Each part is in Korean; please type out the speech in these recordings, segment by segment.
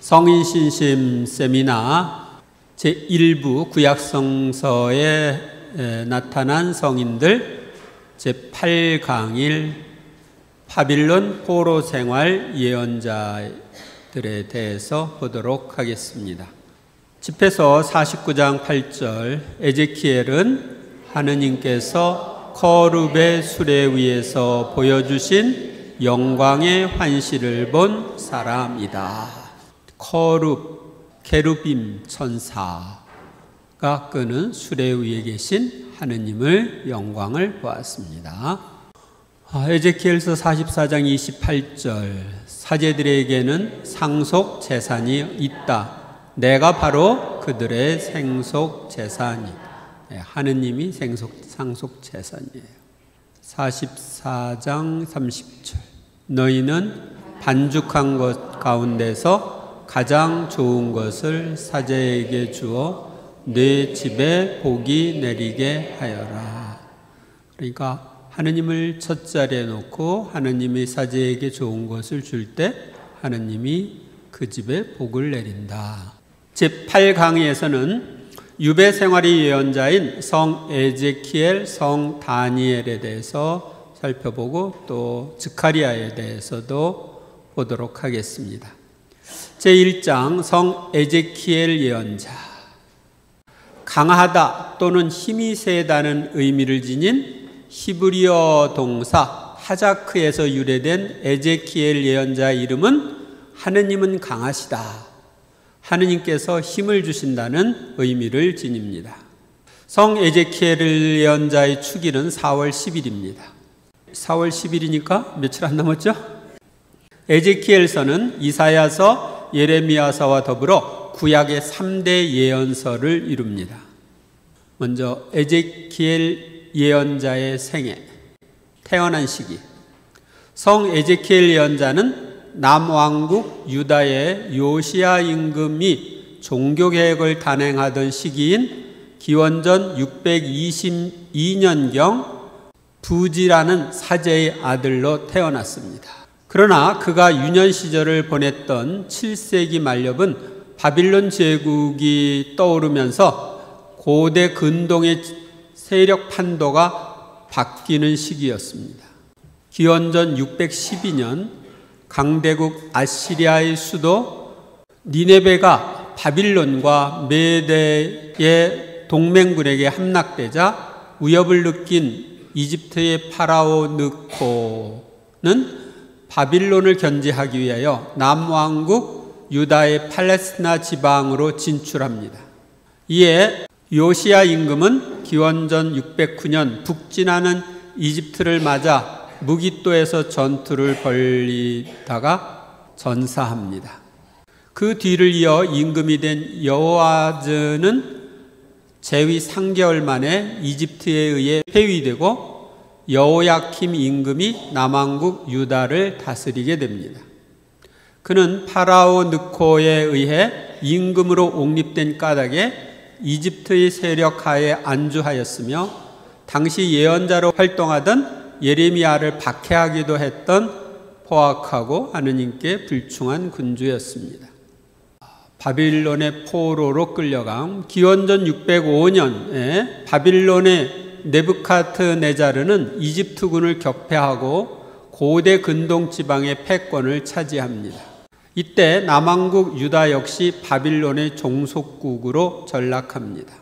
성인신심 세미나 제1부 구약성서에 나타난 성인들 제8강일 바빌론 포로 생활 예언자들에 대해서 보도록 하겠습니다. 집회서 49장 8절 에제키엘은 하느님께서 거룹의 수레 위에서 보여주신 영광의 환시를 본 사람이다. 거룹, 게루빔 천사가 끄는 수레 위에 계신 하느님을 영광을 보았습니다. 에제키엘서 44장 28절 사제들에게는 상속 재산이 있다. 내가 바로 그들의 생속 재산이다. 하느님이 상속 재산이에요. 44장 30절 너희는 반죽한 것 가운데서 가장 좋은 것을 사제에게 주어 내 집에 복이 내리게 하여라. 그러니까 하느님을 첫 자리에 놓고 하느님이 사제에게 좋은 것을 줄 때 하느님이 그 집에 복을 내린다. 제8강의에서는 유배 생활의 예언자인 성 에제키엘, 성 다니엘에 대해서 살펴보고 또 스가랴에 대해서도 보도록 하겠습니다. 제1장 성 에제키엘 예언자. 강하다 또는 힘이 세다는 의미를 지닌 히브리어 동사 하자크에서 유래된 에제키엘 예언자 이름은 하느님은 강하시다. 하느님께서 힘을 주신다는 의미를 지닙니다. 성 에제키엘 예언자의 축일은 4월 10일입니다. 4월 10일이니까 며칠 안 남았죠? 에제키엘서는 이사야서, 예레미야서와 더불어 구약의 3대 예언서를 이룹니다. 먼저 에제키엘 예언자의 생애, 태어난 시기. 성 에제키엘 예언자는 남왕국 유다의 요시야 임금이 종교개혁을 단행하던 시기인 기원전 622년경 부지라는 사제의 아들로 태어났습니다. 그러나 그가 유년 시절을 보냈던 7세기 말엽은 바빌론 제국이 떠오르면서 고대 근동의 세력 판도가 바뀌는 시기였습니다. 기원전 612년 강대국 아시리아의 수도 니네베가 바빌론과 메대의 동맹군에게 함락되자 위협을 느낀 이집트의 파라오 느코는 바빌론을 견제하기 위하여 남왕국 유다의 팔레스티나 지방으로 진출합니다. 이에 요시야 임금은 기원전 609년 북진하는 이집트를 맞아 무깃도에서 전투를 벌이다가 전사합니다. 그 뒤를 이어 임금이 된 여호아즈는 재위 3개월 만에 이집트에 의해 폐위되고 여호야킴 임금이 남왕국 유다를 다스리게 됩니다. 그는 파라오 느코에 의해 임금으로 옹립된 까닭에 이집트의 세력 하에 안주하였으며 당시 예언자로 활동하던 예레미야를 박해하기도 했던 포악하고 하느님께 불충한 군주였습니다. 바빌론의 포로로 끌려간 기원전 605년에 바빌론의 네부카드네자르는 이집트군을 격패하고 고대 근동 지방의 패권을 차지합니다. 이때 남왕국 유다 역시 바빌론의 종속국으로 전락합니다.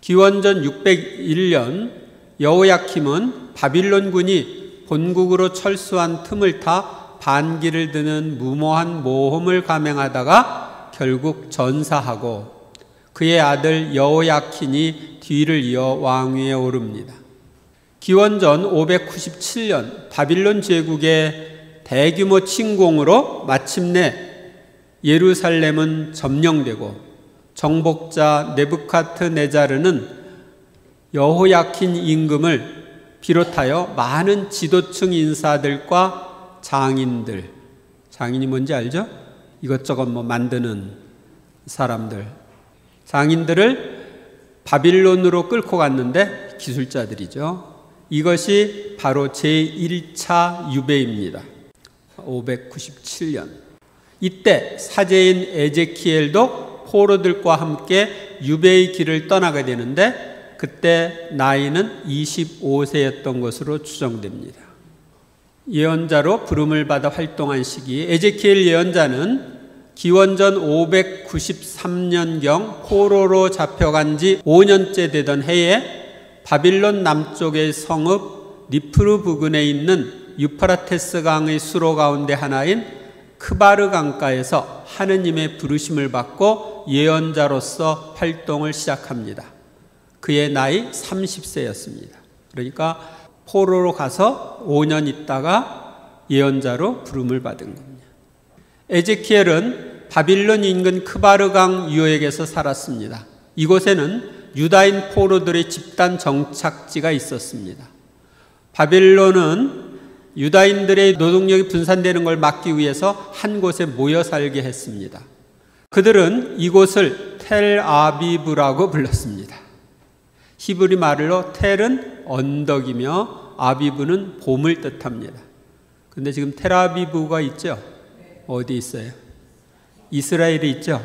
기원전 601년 여호야킴은 바빌론군이 본국으로 철수한 틈을 타 반기를 드는 무모한 모험을 감행하다가 결국 전사하고 그의 아들 여호야킨이 뒤를 이어 왕위에 오릅니다. 기원전 597년 바빌론 제국의 대규모 침공으로 마침내 예루살렘은 점령되고 정복자 네부카드네자르는 여호야킨 임금을 비롯하여 많은 지도층 인사들과 장인들, 장인이 뭔지 알죠? 이것저것 만드는 사람들, 장인들을 바빌론으로 끌고 갔는데 기술자들이죠. 이것이 바로 제1차 유배입니다. 597년. 이때 사제인 에제키엘도 포로들과 함께 유배의 길을 떠나게 되는데 그때 나이는 25세였던 것으로 추정됩니다. 예언자로 부름을 받아 활동한 시기, 에제키엘 예언자는 기원전 593년경 포로로 잡혀간 지 5년째 되던 해에 바빌론 남쪽의 성읍 니프루 부근에 있는 유프라테스 강의 수로 가운데 하나인 크바르 강가에서 하느님의 부르심을 받고 예언자로서 활동을 시작합니다. 그의 나이 30세였습니다. 그러니까 포로로 가서 5년 있다가 예언자로 부름을 받은 겁니다. 에제키엘은 바빌론 인근 크바르 강 유역에서 살았습니다. 이곳에는 유다인 포로들의 집단 정착지가 있었습니다. 바빌론은 유다인들의 노동력이 분산되는 걸 막기 위해서 한 곳에 모여 살게 했습니다. 그들은 이곳을 텔아비브라고 불렀습니다. 히브리 말로 텔은 언덕이며 아비브는 봄을 뜻합니다. 그런데 지금 텔아비브가 있죠? 어디 있어요? 이스라엘에 있죠?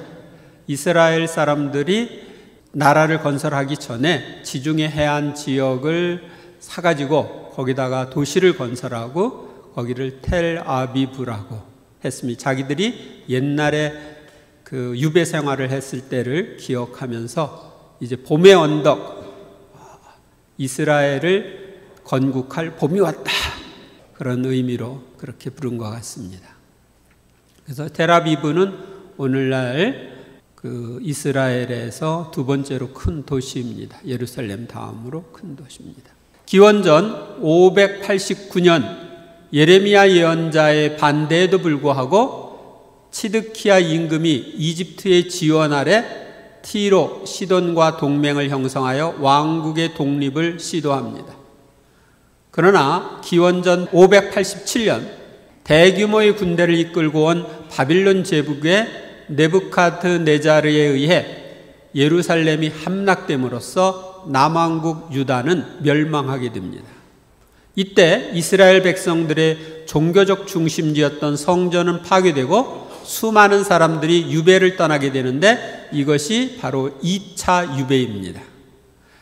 이스라엘 사람들이 나라를 건설하기 전에 지중해 해안 지역을 사가지고 거기다가 도시를 건설하고 거기를 텔아비브라고 했습니다. 자기들이 옛날에 그 유배 생활을 했을 때를 기억하면서 이제 봄의 언덕, 이스라엘을 건국할 봄이 왔다. 그런 의미로 그렇게 부른 것 같습니다. 그래서 텔아비브는 오늘날 그 이스라엘에서 두 번째로 큰 도시입니다. 예루살렘 다음으로 큰 도시입니다. 기원전 589년 예레미야 예언자의 반대에도 불구하고 치드키야 임금이 이집트의 지원 아래 티로 시돈과 동맹을 형성하여 왕국의 독립을 시도합니다. 그러나 기원전 587년 대규모의 군대를 이끌고 온 바빌론 제국의 네부카드네자르에 의해 예루살렘이 함락됨으로써 남왕국 유다는 멸망하게 됩니다. 이때 이스라엘 백성들의 종교적 중심지였던 성전은 파괴되고 수많은 사람들이 유배를 떠나게 되는데 이것이 바로 2차 유배입니다.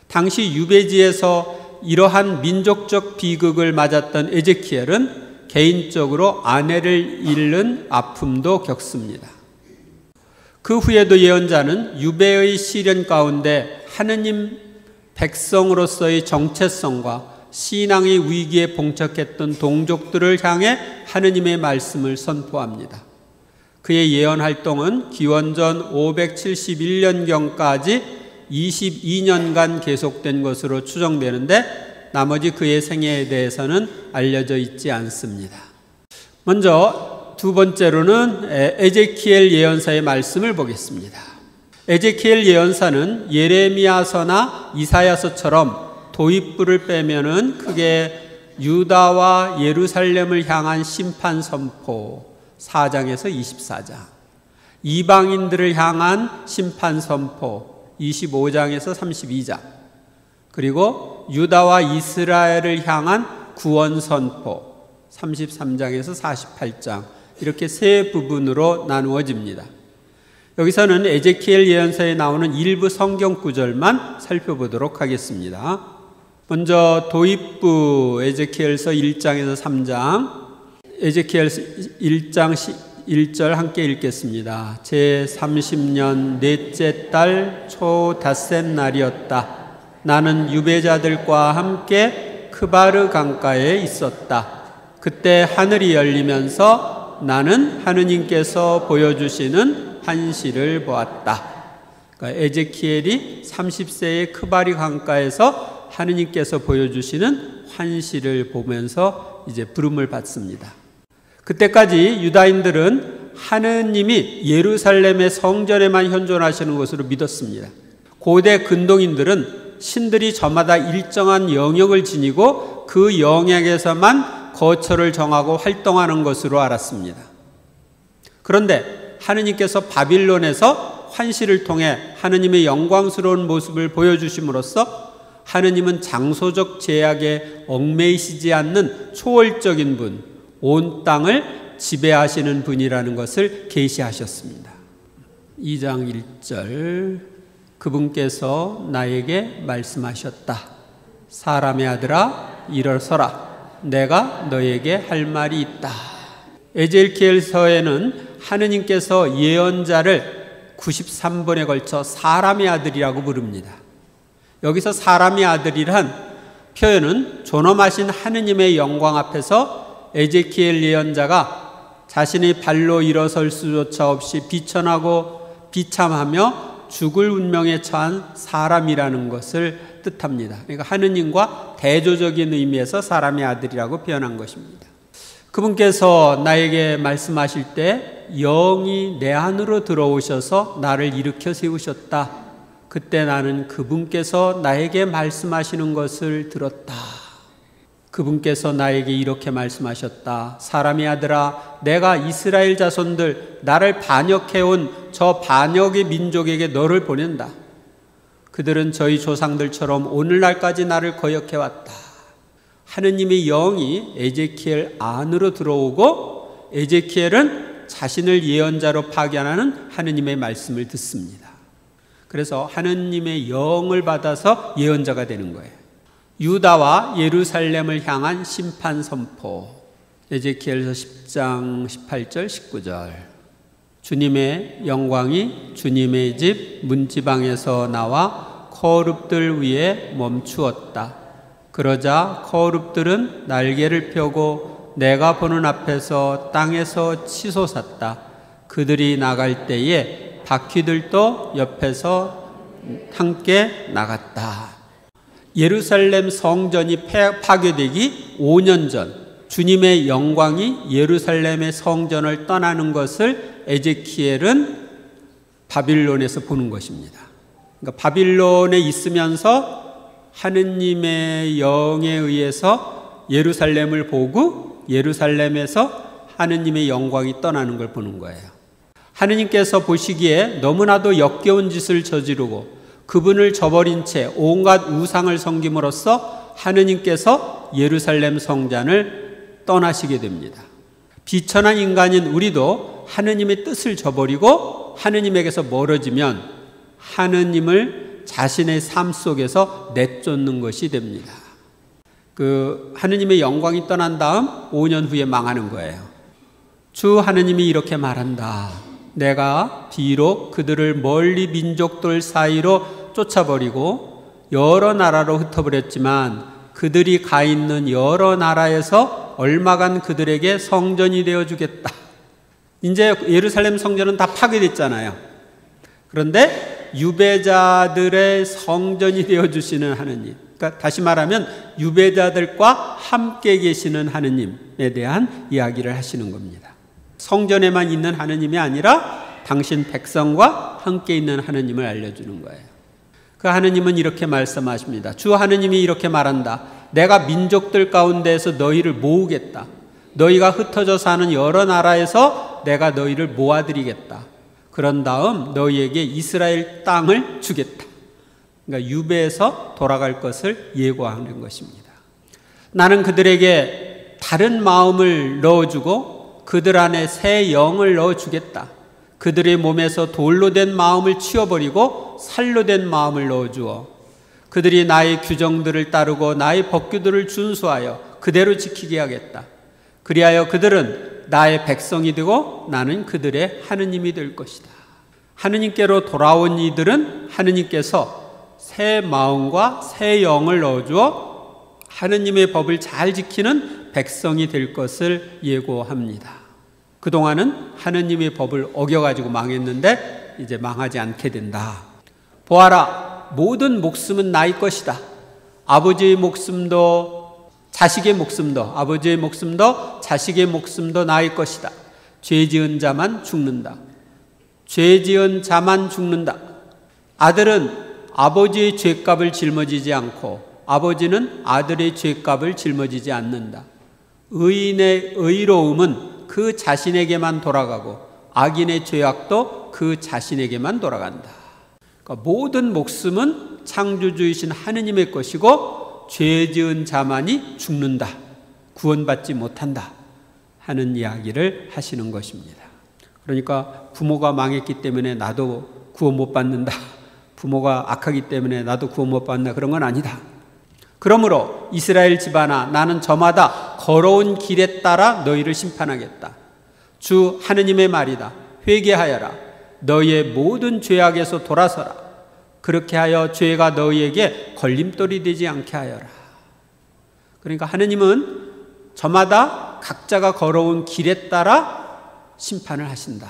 당시 유배지에서 이러한 민족적 비극을 맞았던 에제키엘은 개인적으로 아내를 잃는 아픔도 겪습니다. 그 후에도 예언자는 유배의 시련 가운데 하느님 백성으로서의 정체성과 신앙의 위기에 봉착했던 동족들을 향해 하느님의 말씀을 선포합니다. 그의 예언 활동은 기원전 571년경까지 22년간 계속된 것으로 추정되는데 나머지 그의 생애에 대해서는 알려져 있지 않습니다. 먼저 두 번째로는 에제키엘 예언사의 말씀을 보겠습니다. 에제키엘 예언사는 예레미야서나 이사야서처럼 도입부를 빼면은 크게 유다와 예루살렘을 향한 심판 선포 4장에서 24장, 이방인들을 향한 심판 선포 25장에서 32장, 그리고 유다와 이스라엘을 향한 구원 선포 33장에서 48장, 이렇게 세 부분으로 나누어집니다. 여기서는 에제키엘 예언서에 나오는 일부 성경 구절만 살펴보도록 하겠습니다. 먼저 도입부 에제키엘서 1장에서 3장, 에제키엘서 1장 1절 함께 읽겠습니다. 제30년 넷째 달 초 닷새 날이었다. 나는 유배자들과 함께 크바르 강가에 있었다. 그때 하늘이 열리면서 나는 하느님께서 보여주시는 환시를 보았다. 그러니까 에제키엘이 30세의 크바르 강가에서 하느님께서 보여주시는 환시를 보면서 이제 부름을 받습니다. 그때까지 유다인들은 하느님이 예루살렘의 성전에만 현존하시는 것으로 믿었습니다. 고대 근동인들은 신들이 저마다 일정한 영역을 지니고 그 영역에서만 거처를 정하고 활동하는 것으로 알았습니다. 그런데 하느님께서 바빌론에서 환시를 통해 하느님의 영광스러운 모습을 보여주심으로써 하느님은 장소적 제약에 얽매이시지 않는 초월적인 분, 온 땅을 지배하시는 분이라는 것을 계시하셨습니다. 2장 1절 그분께서 나에게 말씀하셨다. 사람의 아들아 일어서라. 내가 너에게 할 말이 있다. 에제키엘서에는 하느님께서 예언자를 93번에 걸쳐 사람의 아들이라고 부릅니다. 여기서 사람의 아들이란 표현은 존엄하신 하느님의 영광 앞에서 에제키엘 예언자가 자신의 발로 일어설 수조차 없이 비천하고 비참하며 죽을 운명에 처한 사람이라는 것을 뜻합니다. 그러니까 하느님과 대조적인 의미에서 사람의 아들이라고 표현한 것입니다. 그분께서 나에게 말씀하실 때 영이 내 안으로 들어오셔서 나를 일으켜 세우셨다. 그때 나는 그분께서 나에게 말씀하시는 것을 들었다. 그분께서 나에게 이렇게 말씀하셨다. 사람의 아들아, 내가 이스라엘 자손들, 나를 반역해온 저 반역의 민족에게 너를 보낸다. 그들은 저희 조상들처럼 오늘날까지 나를 거역해왔다. 하느님의 영이 에제키엘 안으로 들어오고 에제키엘은 자신을 예언자로 파견하는 하느님의 말씀을 듣습니다. 그래서 하느님의 영을 받아서 예언자가 되는 거예요. 유다와 예루살렘을 향한 심판 선포. 에제키엘서 10장 18절 19절. 주님의 영광이 주님의 집 문지방에서 나와 거룹들 위에 멈추었다. 그러자 거룹들은 날개를 펴고 내가 보는 앞에서 땅에서 치솟았다. 그들이 나갈 때에 바퀴들도 옆에서 함께 나갔다. 예루살렘 성전이 파괴되기 5년 전 주님의 영광이 예루살렘의 성전을 떠나는 것을 에제키엘은 바빌론에서 보는 것입니다. 그러니까 바빌론에 있으면서 하느님의 영에 의해서 예루살렘을 보고 예루살렘에서 하느님의 영광이 떠나는 걸 보는 거예요. 하느님께서 보시기에 너무나도 역겨운 짓을 저지르고 그분을 저버린 채 온갖 우상을 섬김으로써 하느님께서 예루살렘 성전을 떠나시게 됩니다. 비천한 인간인 우리도 하느님의 뜻을 저버리고 하느님에게서 멀어지면 하느님을 자신의 삶 속에서 내쫓는 것이 됩니다. 하느님의 영광이 떠난 다음 5년 후에 망하는 거예요. 주 하느님이 이렇게 말한다. 내가 비록 그들을 멀리 민족들 사이로 쫓아버리고 여러 나라로 흩어버렸지만 그들이 가 있는 여러 나라에서 얼마간 그들에게 성전이 되어주겠다. 이제 예루살렘 성전은 다 파괴됐잖아요. 그런데 유배자들의 성전이 되어주시는 하느님, 그러니까 다시 말하면 유배자들과 함께 계시는 하느님에 대한 이야기를 하시는 겁니다. 성전에만 있는 하느님이 아니라 당신 백성과 함께 있는 하느님을 알려주는 거예요. 그 하느님은 이렇게 말씀하십니다. 주 하느님이 이렇게 말한다. 내가 민족들 가운데에서 너희를 모으겠다. 너희가 흩어져 사는 여러 나라에서 내가 너희를 모아드리겠다. 그런 다음 너희에게 이스라엘 땅을 주겠다. 그러니까 유배에서 돌아갈 것을 예고하는 것입니다. 나는 그들에게 다른 마음을 넣어주고 그들 안에 새 영을 넣어주겠다. 그들의 몸에서 돌로 된 마음을 치워버리고 살로 된 마음을 넣어주어 그들이 나의 규정들을 따르고 나의 법규들을 준수하여 그대로 지키게 하겠다. 그리하여 그들은 나의 백성이 되고 나는 그들의 하느님이 될 것이다. 하느님께로 돌아온 이들은 하느님께서 새 마음과 새 영을 넣어주어 하느님의 법을 잘 지키는 백성이 될 것을 예고합니다. 그동안은 하느님의 법을 어겨가지고 망했는데 이제 망하지 않게 된다. 보아라, 모든 목숨은 나의 것이다. 아버지의 목숨도 자식의 목숨도 아버지의 목숨도 자식의 목숨도 나의 것이다. 죄 지은 자만 죽는다. 죄 지은 자만 죽는다. 아들은 아버지의 죄값을 짊어지지 않고 아버지는 아들의 죄값을 짊어지지 않는다. 의인의 의로움은 그 자신에게만 돌아가고 악인의 죄악도 그 자신에게만 돌아간다. 그러니까 모든 목숨은 창조주이신 하느님의 것이고 죄 지은 자만이 죽는다. 구원받지 못한다. 하는 이야기를 하시는 것입니다. 그러니까 부모가 망했기 때문에 나도 구원 못 받는다. 부모가 악하기 때문에 나도 구원 못 받는다. 그런 건 아니다. 그러므로 이스라엘 집안아, 나는 저마다 걸어온 길에 따라 너희를 심판하겠다. 주 하느님의 말이다. 회개하여라. 너희의 모든 죄악에서 돌아서라. 그렇게 하여 죄가 너희에게 걸림돌이 되지 않게 하여라. 그러니까 하느님은 저마다 각자가 걸어온 길에 따라 심판을 하신다.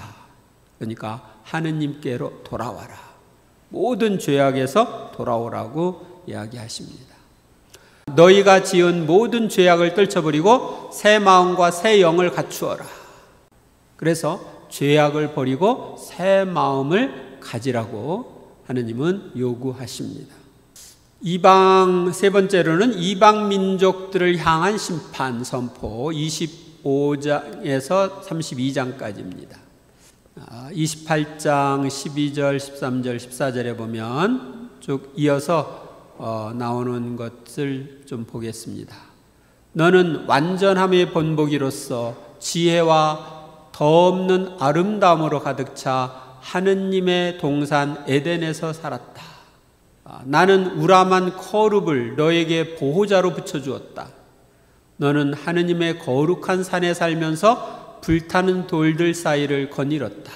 그러니까 하느님께로 돌아와라. 모든 죄악에서 돌아오라고 이야기하십니다. 너희가 지은 모든 죄악을 떨쳐버리고 새 마음과 새 영을 갖추어라. 그래서 죄악을 버리고 새 마음을 가지라고 하느님은 요구하십니다. 세 번째로는 이방 민족들을 향한 심판 선포 25장에서 32장까지입니다. 28장 12절, 13절, 14절에 보면 쭉 이어서 나오는 것을 좀 보겠습니다. 너는 완전함의 본보기로서 지혜와 더없는 아름다움으로 가득 차 하느님의 동산 에덴에서 살았다. 나는 우람한 거룩을 너에게 보호자로 붙여주었다. 너는 하느님의 거룩한 산에 살면서 불타는 돌들 사이를 거닐었다.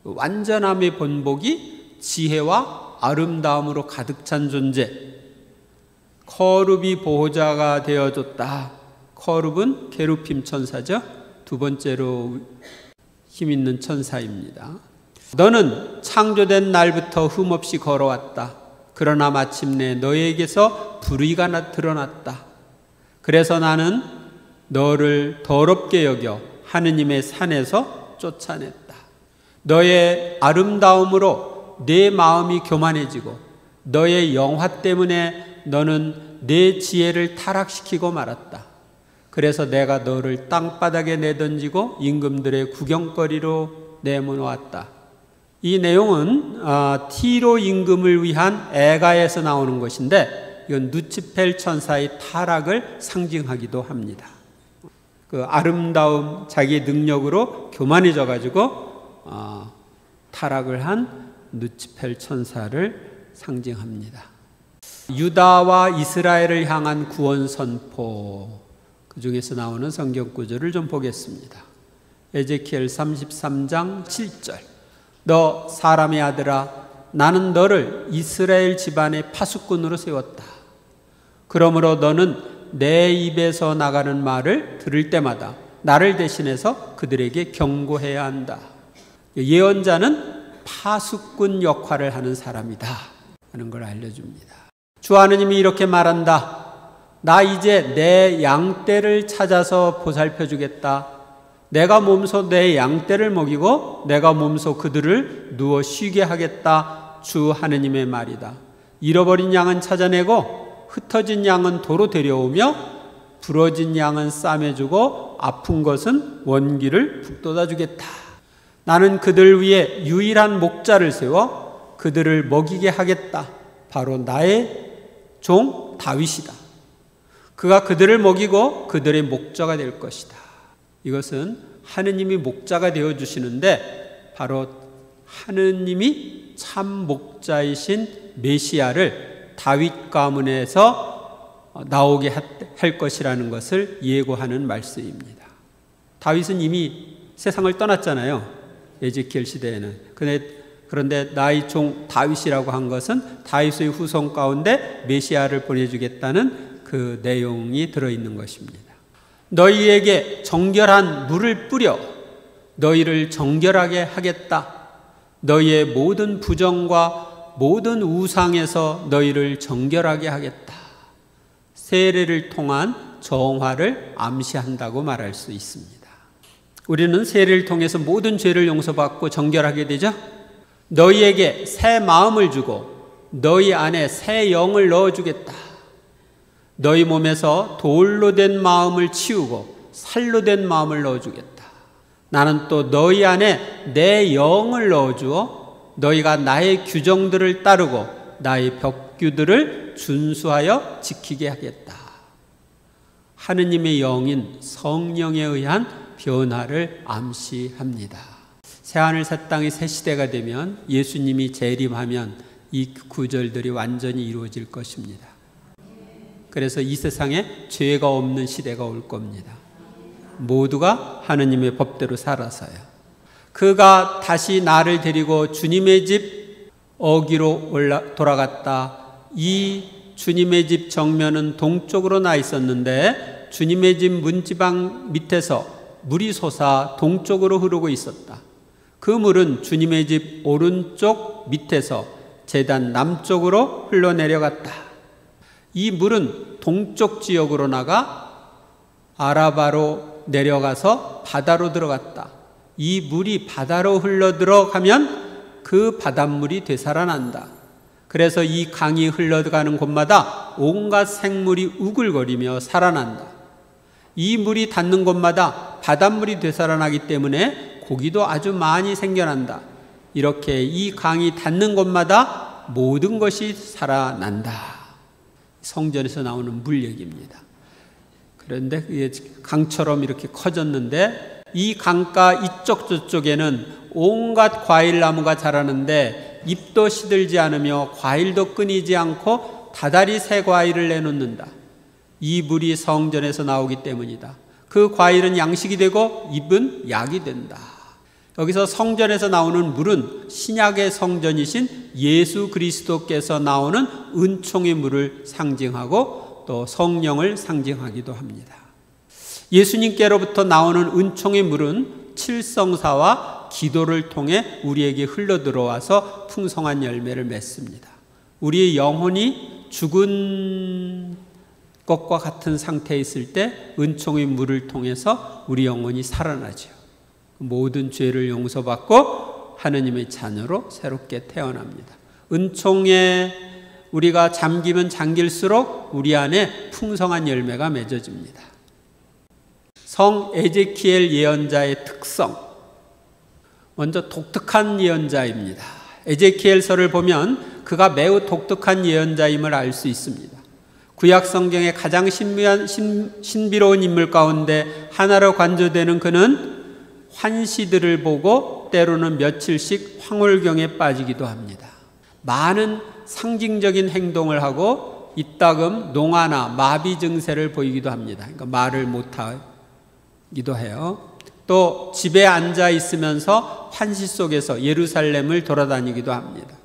완전함의 본보기, 지혜와 아름다움으로 가득 찬 존재. 거룩이 보호자가 되어줬다. 거룩은 게루핌 천사죠. 두 번째로 힘있는 천사입니다. 너는 창조된 날부터 흠없이 걸어왔다. 그러나 마침내 너에게서 불의가 드러났다. 그래서 나는 너를 더럽게 여겨 하느님의 산에서 쫓아냈다. 너의 아름다움으로 내 마음이 교만해지고 너의 영화 때문에 너는 내 지혜를 타락시키고 말았다. 그래서 내가 너를 땅바닥에 내던지고 임금들의 구경거리로 내모았다. 이 내용은 티로 임금을 위한 애가에서 나오는 것인데 이건 누치펠 천사의 타락을 상징하기도 합니다. 그 아름다움, 자기의 능력으로 교만해져 가지고 타락을 한 누치펠 천사를 상징합니다. 유다와 이스라엘을 향한 구원 선포, 그 중에서 나오는 성경 구절을 좀 보겠습니다. 에제키엘 33장 7절. 너 사람의 아들아, 나는 너를 이스라엘 집안의 파수꾼으로 세웠다. 그러므로 너는 내 입에서 나가는 말을 들을 때마다 나를 대신해서 그들에게 경고해야 한다. 예언자는 파수꾼 역할을 하는 사람이다 하는 걸 알려줍니다. 주 하느님이 이렇게 말한다. 나 이제 내 양떼를 찾아서 보살펴 주겠다. 내가 몸소 내 양떼를 먹이고 내가 몸소 그들을 누워 쉬게 하겠다. 주 하느님의 말이다. 잃어버린 양은 찾아내고 흩어진 양은 도로 데려오며 부러진 양은 싸매주고 아픈 것은 원기를 북돋아 주겠다. 나는 그들 위에 유일한 목자를 세워 그들을 먹이게 하겠다. 바로 나의 종 다윗이다. 그가 그들을 먹이고 그들의 목자가 될 것이다. 이것은 하느님이 목자가 되어주시는데 바로 하느님이 참 목자이신 메시아를 다윗 가문에서 나오게 할 것이라는 것을 예고하는 말씀입니다. 다윗은 이미 세상을 떠났잖아요. 에제키엘 시대에는. 그런데 나의 종 다윗이라고 한 것은 다윗의 후손 가운데 메시아를 보내주겠다는 그 내용이 들어있는 것입니다. 너희에게 정결한 물을 뿌려 너희를 정결하게 하겠다. 너희의 모든 부정과 모든 우상에서 너희를 정결하게 하겠다. 세례를 통한 정화를 암시한다고 말할 수 있습니다. 우리는 세례를 통해서 모든 죄를 용서받고 정결하게 되죠. 너희에게 새 마음을 주고 너희 안에 새 영을 넣어주겠다. 너희 몸에서 돌로 된 마음을 치우고 살로 된 마음을 넣어주겠다. 나는 또 너희 안에 내 영을 넣어주어 너희가 나의 규정들을 따르고 나의 벽규들을 준수하여 지키게 하겠다. 하느님의 영인 성령에 의한 변화를 암시합니다. 새하늘 새 땅이 새 시대가 되면 예수님이 재림하면 이 구절들이 완전히 이루어질 것입니다. 그래서 이 세상에 죄가 없는 시대가 올 겁니다. 모두가 하느님의 법대로 살아서요. 그가 다시 나를 데리고 주님의 집 어기로 돌아갔다. 이 주님의 집 정면은 동쪽으로 나 있었는데 주님의 집 문지방 밑에서 물이 솟아 동쪽으로 흐르고 있었다. 그 물은 주님의 집 오른쪽 밑에서 제단 남쪽으로 흘러내려갔다. 이 물은 동쪽 지역으로 나가 아라바로 내려가서 바다로 들어갔다. 이 물이 바다로 흘러 들어가면 그 바닷물이 되살아난다. 그래서 이 강이 흘러가는 곳마다 온갖 생물이 우글거리며 살아난다. 이 물이 닿는 곳마다 바닷물이 되살아나기 때문에 고기도 아주 많이 생겨난다. 이렇게 이 강이 닿는 곳마다 모든 것이 살아난다. 성전에서 나오는 물 얘기입니다. 그런데 강처럼 이렇게 커졌는데 이 강가 이쪽 저쪽에는 온갖 과일나무가 자라는데 잎도 시들지 않으며 과일도 끊이지 않고 다달이 새 과일을 내놓는다. 이 물이 성전에서 나오기 때문이다. 그 과일은 양식이 되고 잎은 약이 된다. 여기서 성전에서 나오는 물은 신약의 성전이신 예수 그리스도께서 나오는 은총의 물을 상징하고 또 성령을 상징하기도 합니다. 예수님께로부터 나오는 은총의 물은 칠성사와 기도를 통해 우리에게 흘러들어와서 풍성한 열매를 맺습니다. 우리의 영혼이 죽은 것과 같은 상태에 있을 때 은총의 물을 통해서 우리 영혼이 살아나죠. 모든 죄를 용서받고 하느님의 자녀로 새롭게 태어납니다. 은총에 우리가 잠기면 잠길수록 우리 안에 풍성한 열매가 맺어집니다. 성 에제키엘 예언자의 특성, 먼저 독특한 예언자입니다. 에제키엘서를 보면 그가 매우 독특한 예언자임을 알 수 있습니다. 구약 성경의 가장 신비로운 인물 가운데 하나로 간주되는 그는 환시들을 보고 때로는 며칠씩 황홀경에 빠지기도 합니다. 많은 상징적인 행동을 하고 이따금 농아나 마비 증세를 보이기도 합니다. 그러니까 말을 못하기도 해요. 또 집에 앉아 있으면서 환시 속에서 예루살렘을 돌아다니기도 합니다.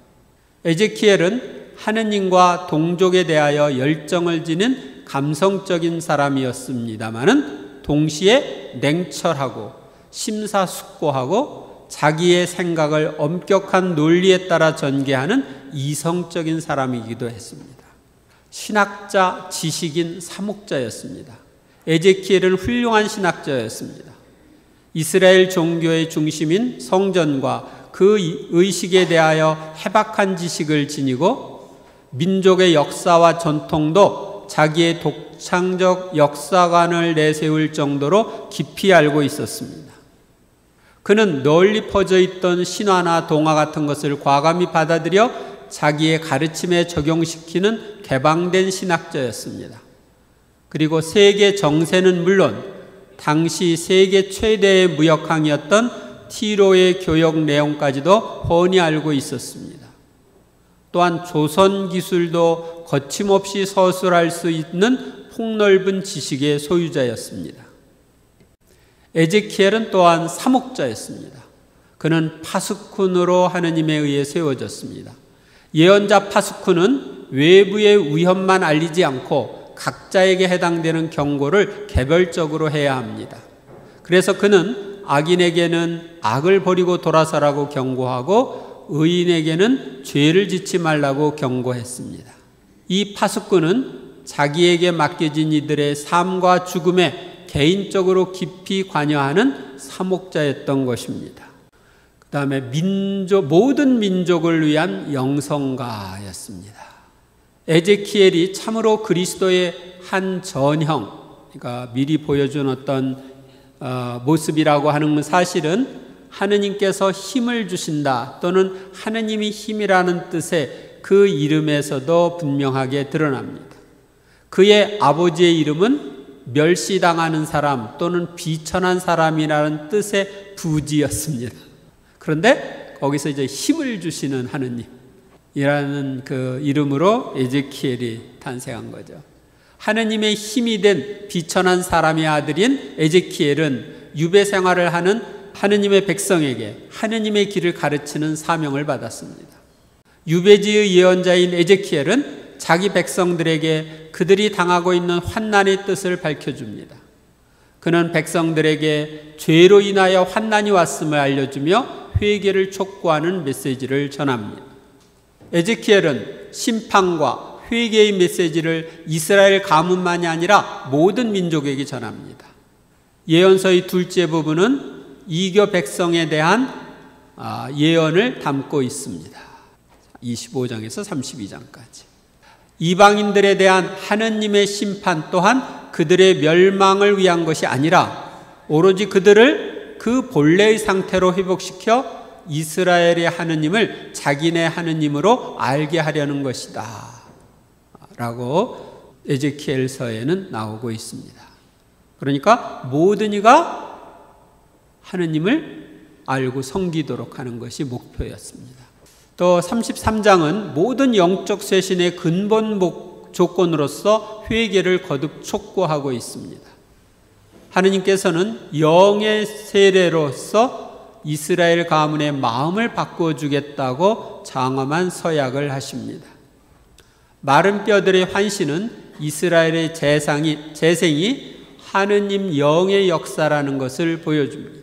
에제키엘은 하느님과 동족에 대하여 열정을 지닌 감성적인 사람이었습니다마는 동시에 냉철하고 심사숙고하고 자기의 생각을 엄격한 논리에 따라 전개하는 이성적인 사람이기도 했습니다. 신학자, 지식인, 사목자였습니다. 에제키엘은 훌륭한 신학자였습니다. 이스라엘 종교의 중심인 성전과 그 의식에 대하여 해박한 지식을 지니고 민족의 역사와 전통도 자기의 독창적 역사관을 내세울 정도로 깊이 알고 있었습니다. 그는 널리 퍼져 있던 신화나 동화 같은 것을 과감히 받아들여 자기의 가르침에 적용시키는 개방된 신학자였습니다. 그리고 세계 정세는 물론 당시 세계 최대의 무역항이었던 티로의 교역 내용까지도 훤히 알고 있었습니다. 또한 조선 기술도 거침없이 서술할 수 있는 폭넓은 지식의 소유자였습니다. 에제키엘은 또한 사목자였습니다. 그는 파수꾼으로 하느님에 의해 세워졌습니다. 예언자 파수꾼은 외부의 위험만 알리지 않고 각자에게 해당되는 경고를 개별적으로 해야 합니다. 그래서 그는 악인에게는 악을 버리고 돌아서라고 경고하고 의인에게는 죄를 짓지 말라고 경고했습니다. 이 파수꾼은 자기에게 맡겨진 이들의 삶과 죽음에 개인적으로 깊이 관여하는 사목자였던 것입니다. 그 다음에 모든 민족을 위한 영성가였습니다. 에제키엘이 참으로 그리스도의 한 전형, 그러니까 미리 보여준 어떤 모습이라고 하는 사실은 하느님께서 힘을 주신다 또는 하느님이 힘이라는 뜻의 그 이름에서도 분명하게 드러납니다. 그의 아버지의 이름은 멸시당하는 사람 또는 비천한 사람이라는 뜻의 부지였습니다. 그런데 거기서 이제 힘을 주시는 하느님이라는 그 이름으로 에제키엘이 탄생한 거죠. 하느님의 힘이 된 비천한 사람의 아들인 에제키엘은 유배 생활을 하는 하느님의 백성에게 하느님의 길을 가르치는 사명을 받았습니다. 유배지의 예언자인 에제키엘은 자기 백성들에게 그들이 당하고 있는 환난의 뜻을 밝혀줍니다. 그는 백성들에게 죄로 인하여 환난이 왔음을 알려주며 회개를 촉구하는 메시지를 전합니다. 에제키엘은 심판과 회개의 메시지를 이스라엘 가문만이 아니라 모든 민족에게 전합니다. 예언서의 둘째 부분은 이교 백성에 대한 예언을 담고 있습니다. 25장에서 32장까지. 이방인들에 대한 하느님의 심판 또한 그들의 멸망을 위한 것이 아니라 오로지 그들을 그 본래의 상태로 회복시켜 이스라엘의 하느님을 자기네 하느님으로 알게 하려는 것이다 라고 에제키엘서에는 나오고 있습니다. 그러니까 모든 이가 하느님을 알고 섬기도록 하는 것이 목표였습니다. 또 33장은 모든 영적 쇄신의 근본 조건으로서 회개를 거듭 촉구하고 있습니다. 하느님께서는 영의 세례로서 이스라엘 가문의 마음을 바꾸어 주겠다고 장엄한 서약을 하십니다. 마른 뼈들의 환신은 이스라엘의 재생이 하느님 영의 역사라는 것을 보여줍니다.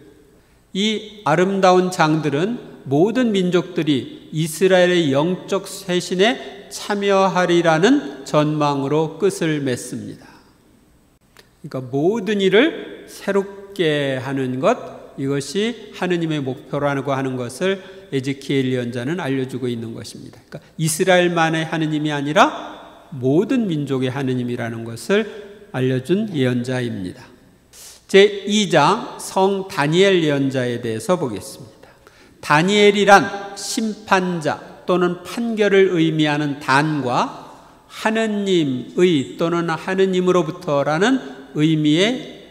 이 아름다운 장들은 모든 민족들이 이스라엘의 영적 쇄신에 참여하리라는 전망으로 끝을 맺습니다. 그러니까 모든 일을 새롭게 하는 것, 이것이 하느님의 목표라고 하는 것을 에제키엘 예언자는 알려주고 있는 것입니다. 그러니까 이스라엘만의 하느님이 아니라 모든 민족의 하느님이라는 것을 알려준 예언자입니다. 제2장 성 다니엘 예언자에 대해서 보겠습니다. 다니엘이란 심판자 또는 판결을 의미하는 단과 하느님의 또는 하느님으로부터라는 의미의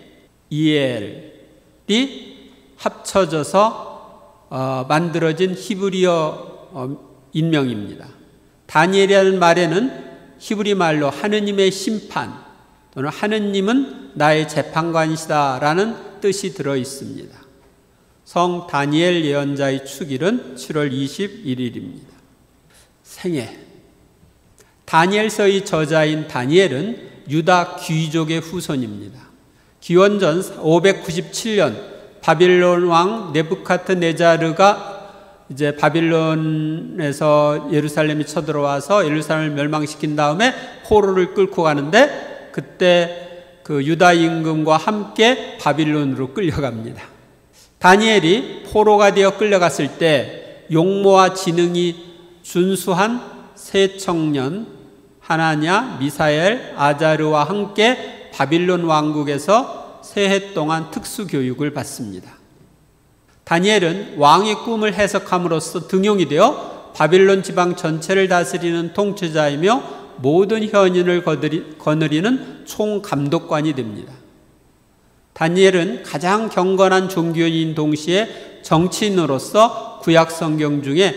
이엘이 합쳐져서 만들어진 히브리어 인명입니다. 다니엘이라는 말에는 히브리 말로 하느님의 심판 또는 하느님은 나의 재판관이시다라는 뜻이 들어 있습니다. 성 다니엘 예언자의 축일은 7월 21일입니다. 생애. 다니엘서의 저자인 다니엘은 유다 귀족의 후손입니다. 기원전 597년 바빌론 왕 네부카드네자르가 이제 바빌론에서 예루살렘에 쳐들어와서 예루살렘을 멸망시킨 다음에 포로를 끌고 가는데 그때 그 유다 임금과 함께 바빌론으로 끌려갑니다. 다니엘이 포로가 되어 끌려갔을 때 용모와 지능이 준수한 세 청년 하나냐, 미사엘, 아자르와 함께 바빌론 왕국에서 세 해 동안 특수교육을 받습니다. 다니엘은 왕의 꿈을 해석함으로써 등용이 되어 바빌론 지방 전체를 다스리는 통치자이며 모든 현인을 거느리는 총감독관이 됩니다. 다니엘은 가장 경건한 종교인인 동시에 정치인으로서 구약 성경 중에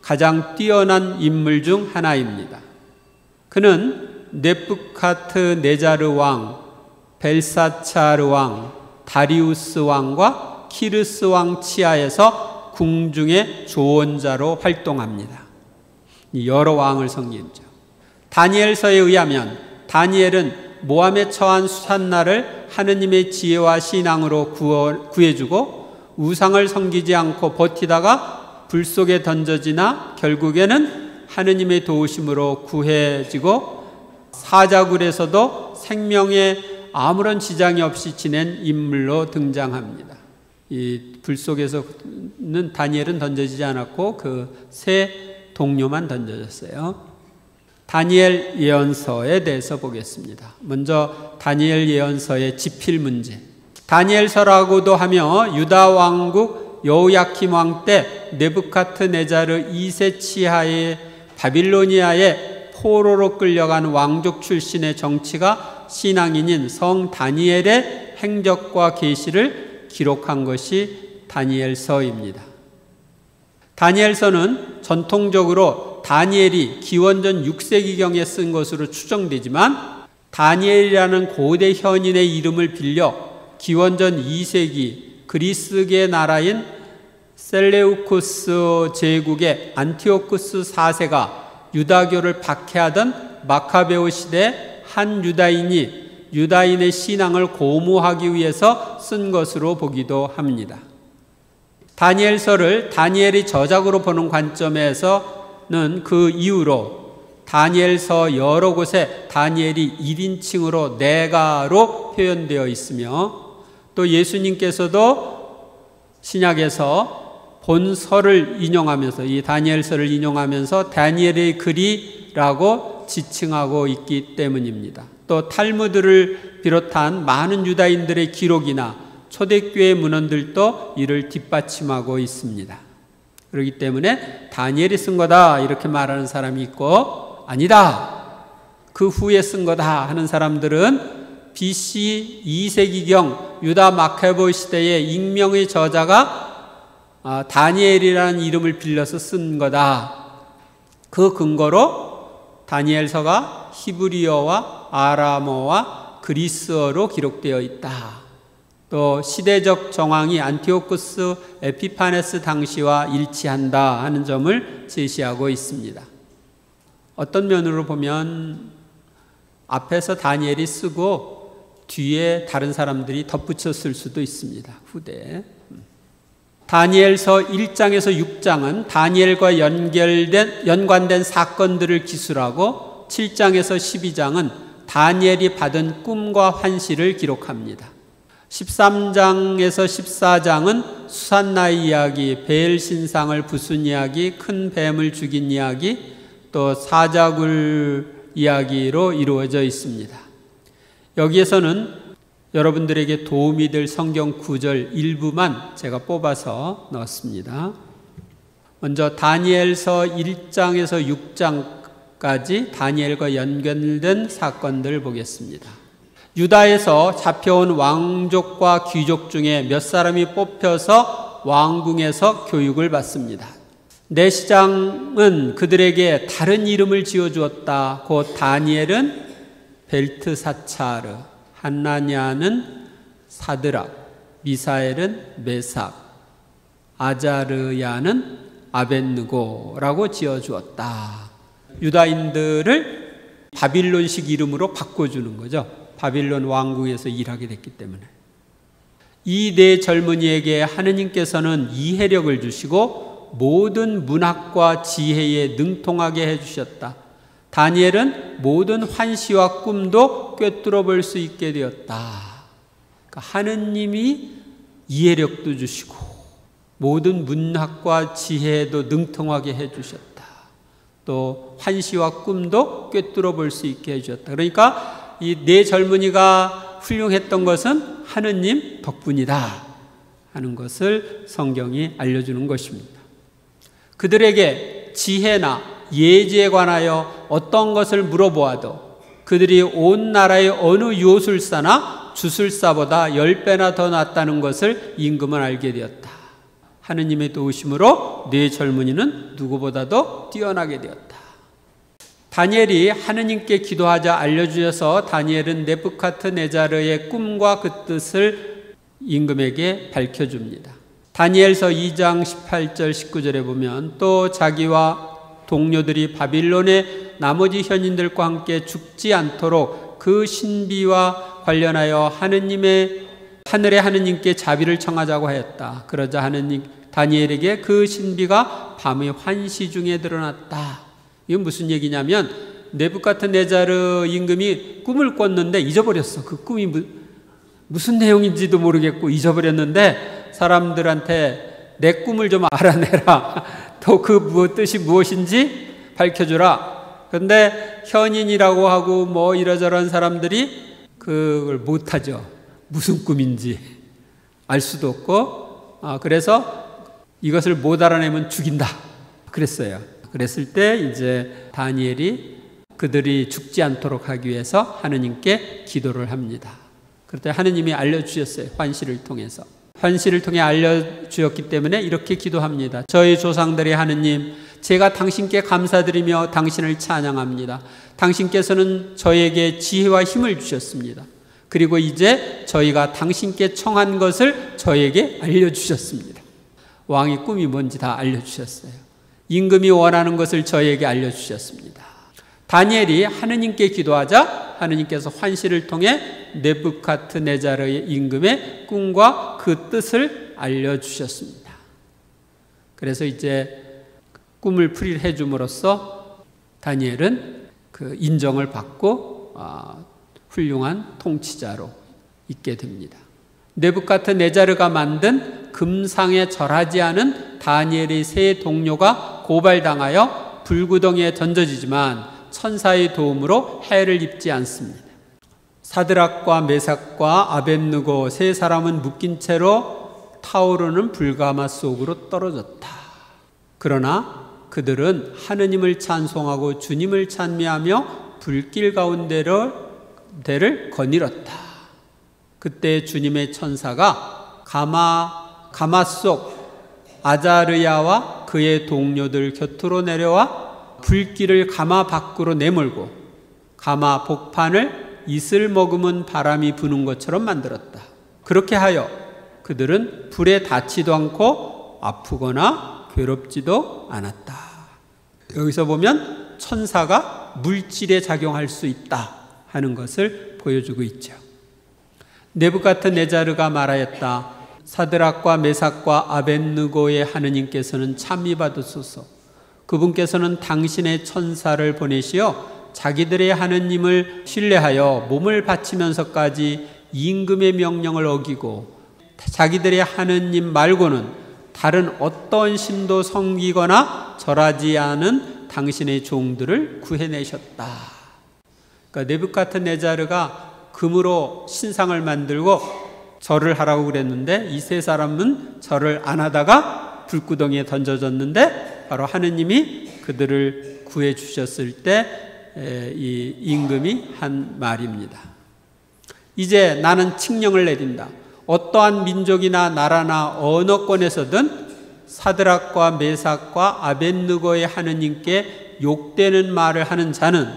가장 뛰어난 인물 중 하나입니다. 그는 네부카드네자르 왕, 벨사차르 왕, 다리우스 왕과 키르스 왕 치하에서 궁중의 조언자로 활동합니다. 여러 왕을 섬기죠. 다니엘서에 의하면 다니엘은 모함에 처한 수산나를 하느님의 지혜와 신앙으로 구해주고 우상을 섬기지 않고 버티다가 불 속에 던져지나 결국에는 하느님의 도우심으로 구해지고 사자굴에서도 생명에 아무런 지장이 없이 지낸 인물로 등장합니다. 이 불 속에서는 다니엘은 던져지지 않았고 그 세 동료만 던져졌어요. 다니엘 예언서에 대해서 보겠습니다. 먼저 다니엘 예언서의 지필 문제. 다니엘서라고도 하며 유다 왕국 여호야킴 왕 때 네부카드네자르 2세 치하의 바빌로니아에 포로로 끌려간 왕족 출신의 정치가 신앙인인 성 다니엘의 행적과 계시를 기록한 것이 다니엘서입니다. 다니엘서는 전통적으로 다니엘이 기원전 6세기경에 쓴 것으로 추정되지만 다니엘이라는 고대 현인의 이름을 빌려 기원전 2세기 그리스계 나라인 셀레우쿠스 제국의 안티오쿠스 4세가 유다교를 박해하던 마카베오 시대 한 유다인이 유다인의 신앙을 고무하기 위해서 쓴 것으로 보기도 합니다. 다니엘서를 다니엘이 저작으로 보는 관점에서는 그 이후로 다니엘서 여러 곳에 다니엘이 1인칭으로 내가로 표현되어 있으며 또 예수님께서도 신약에서 본서를 인용하면서 이 다니엘서를 인용하면서 다니엘의 글이라고 지칭하고 있기 때문입니다. 또 탈무드를 비롯한 많은 유다인들의 기록이나 초대교회 문헌들도 이를 뒷받침하고 있습니다. 그렇기 때문에 다니엘이 쓴 거다 이렇게 말하는 사람이 있고 아니다 그 후에 쓴 거다 하는 사람들은 BC 2세기경 유다 마카베오 시대의 익명의 저자가 다니엘이라는 이름을 빌려서 쓴 거다. 그 근거로 다니엘서가 히브리어와 아람어와 그리스어로 기록되어 있다. 또 시대적 정황이 안티오쿠스 에피파네스 당시와 일치한다 하는 점을 제시하고 있습니다. 어떤 면으로 보면 앞에서 다니엘이 쓰고 뒤에 다른 사람들이 덧붙여 쓸 수도 있습니다. 후대에. 다니엘서 1장에서 6장은 다니엘과 연관된 사건들을 기술하고 7장에서 12장은 다니엘이 받은 꿈과 환시를 기록합니다. 13장에서 14장은 수산나의 이야기, 베엘 신상을 부순 이야기, 큰 뱀을 죽인 이야기, 또 사자굴 이야기로 이루어져 있습니다. 여기에서는 여러분들에게 도움이 될 성경 구절 일부만 제가 뽑아서 넣었습니다. 먼저 다니엘서 1장에서 6장까지 다니엘과 연결된 사건들을 보겠습니다. 유다에서 잡혀온 왕족과 귀족 중에 몇 사람이 뽑혀서 왕궁에서 교육을 받습니다. 내시장은 그들에게 다른 이름을 지어주었다. 곧 다니엘은 벨트사차르, 한나냐는 사드락, 미사엘은 메삭, 아자르야는 아벳느고라고 지어주었다. 유다인들을 바빌론식 이름으로 바꿔주는 거죠. 바빌론 왕궁에서 일하게 됐기 때문에. 이 네 젊은이에게 하느님께서는 이해력을 주시고 모든 문학과 지혜에 능통하게 해주셨다. 다니엘은 모든 환시와 꿈도 꿰뚫어 볼 수 있게 되었다. 그러니까 하느님이 이해력도 주시고 모든 문학과 지혜에도 능통하게 해주셨다. 또 환시와 꿈도 꿰뚫어 볼 수 있게 해주셨다. 그러니까 이 네 젊은이가 훌륭했던 것은 하느님 덕분이다 하는 것을 성경이 알려주는 것입니다. 그들에게 지혜나 예지에 관하여 어떤 것을 물어보아도 그들이 온 나라의 어느 요술사나 주술사보다 10배나 더 낫다는 것을 임금은 알게 되었다. 하느님의 도우심으로 네 젊은이는 누구보다도 뛰어나게 되었다. 다니엘이 하느님께 기도하자 알려주셔서 다니엘은 네부카드네자르의 꿈과 그 뜻을 임금에게 밝혀줍니다. 다니엘서 2장 18절 19절에 보면 또 자기와 동료들이 바빌론의 나머지 현인들과 함께 죽지 않도록 그 신비와 관련하여 하늘의 하느님께 자비를 청하자고 하였다. 그러자 하느님 다니엘에게 그 신비가 밤의 환시 중에 드러났다. 이건 무슨 얘기냐면 네부카드네자르 임금이 꿈을 꿨는데 잊어버렸어. 그 꿈이 무슨 내용인지도 모르겠고 잊어버렸는데 사람들한테 내 꿈을 좀 알아내라. 또 그 뜻이 무엇인지 밝혀주라. 그런데 현인이라고 하고 뭐 이러저런 사람들이 그걸 못하죠. 무슨 꿈인지 알 수도 없고 그래서 이것을 못 알아내면 죽인다. 그랬어요. 그랬을 때 이제 다니엘이 그들이 죽지 않도록 하기 위해서 하느님께 기도를 합니다. 그때 하느님이 알려주셨어요. 환시를 통해서. 환시를 통해 알려주었기 때문에 이렇게 기도합니다. 저희 조상들의 하느님, 제가 당신께 감사드리며 당신을 찬양합니다. 당신께서는 저에게 지혜와 힘을 주셨습니다. 그리고 이제 저희가 당신께 청한 것을 저에게 알려주셨습니다. 왕의 꿈이 뭔지 다 알려주셨어요. 임금이 원하는 것을 저에게 알려주셨습니다. 다니엘이 하느님께 기도하자 하느님께서 환시를 통해 느부갓네자르의 임금의 꿈과 그 뜻을 알려주셨습니다. 그래서 이제 꿈을 풀이해 줌으로써 다니엘은 그 인정을 받고 훌륭한 통치자로 있게 됩니다. 느부갓네자르가 만든 금상에 절하지 않은 다니엘의 세 동료가 고발당하여 불구덩이에 던져지지만 천사의 도움으로 해를 입지 않습니다. 사드락과 메삭과 아벳느고 세 사람은 묶인 채로 타오르는 불가마 속으로 떨어졌다. 그러나 그들은 하느님을 찬송하고 주님을 찬미하며 불길 가운데를 거닐었다. 그때 주님의 천사가 가마 속 아자르야와 그의 동료들 곁으로 내려와 불길을 가마 밖으로 내몰고 가마 복판을 이슬 머금은 바람이 부는 것처럼 만들었다. 그렇게 하여 그들은 불에 닿지도 않고 아프거나 괴롭지도 않았다. 여기서 보면 천사가 물질에 작용할 수 있다 하는 것을 보여주고 있죠. 느부갓네자르가 말하였다. 사드락과 메삭과 아벳느고의 하느님께서는 찬미받으소서. 그분께서는 당신의 천사를 보내시어 자기들의 하느님을 신뢰하여 몸을 바치면서까지 임금의 명령을 어기고 자기들의 하느님 말고는 다른 어떤 신도 섬기거나 절하지 않은 당신의 종들을 구해내셨다. 그러니까 느부갓네자르가 금으로 신상을 만들고 절을 하라고 그랬는데 이 세 사람은 절을 안 하다가 불구덩이에 던져졌는데 바로 하느님이 그들을 구해 주셨을 때 이 임금이 한 말입니다. 이제 나는 칙령을 내린다. 어떠한 민족이나 나라나 언어권에서든 사드락과 메삭과 아벳느고의 하느님께 욕되는 말을 하는 자는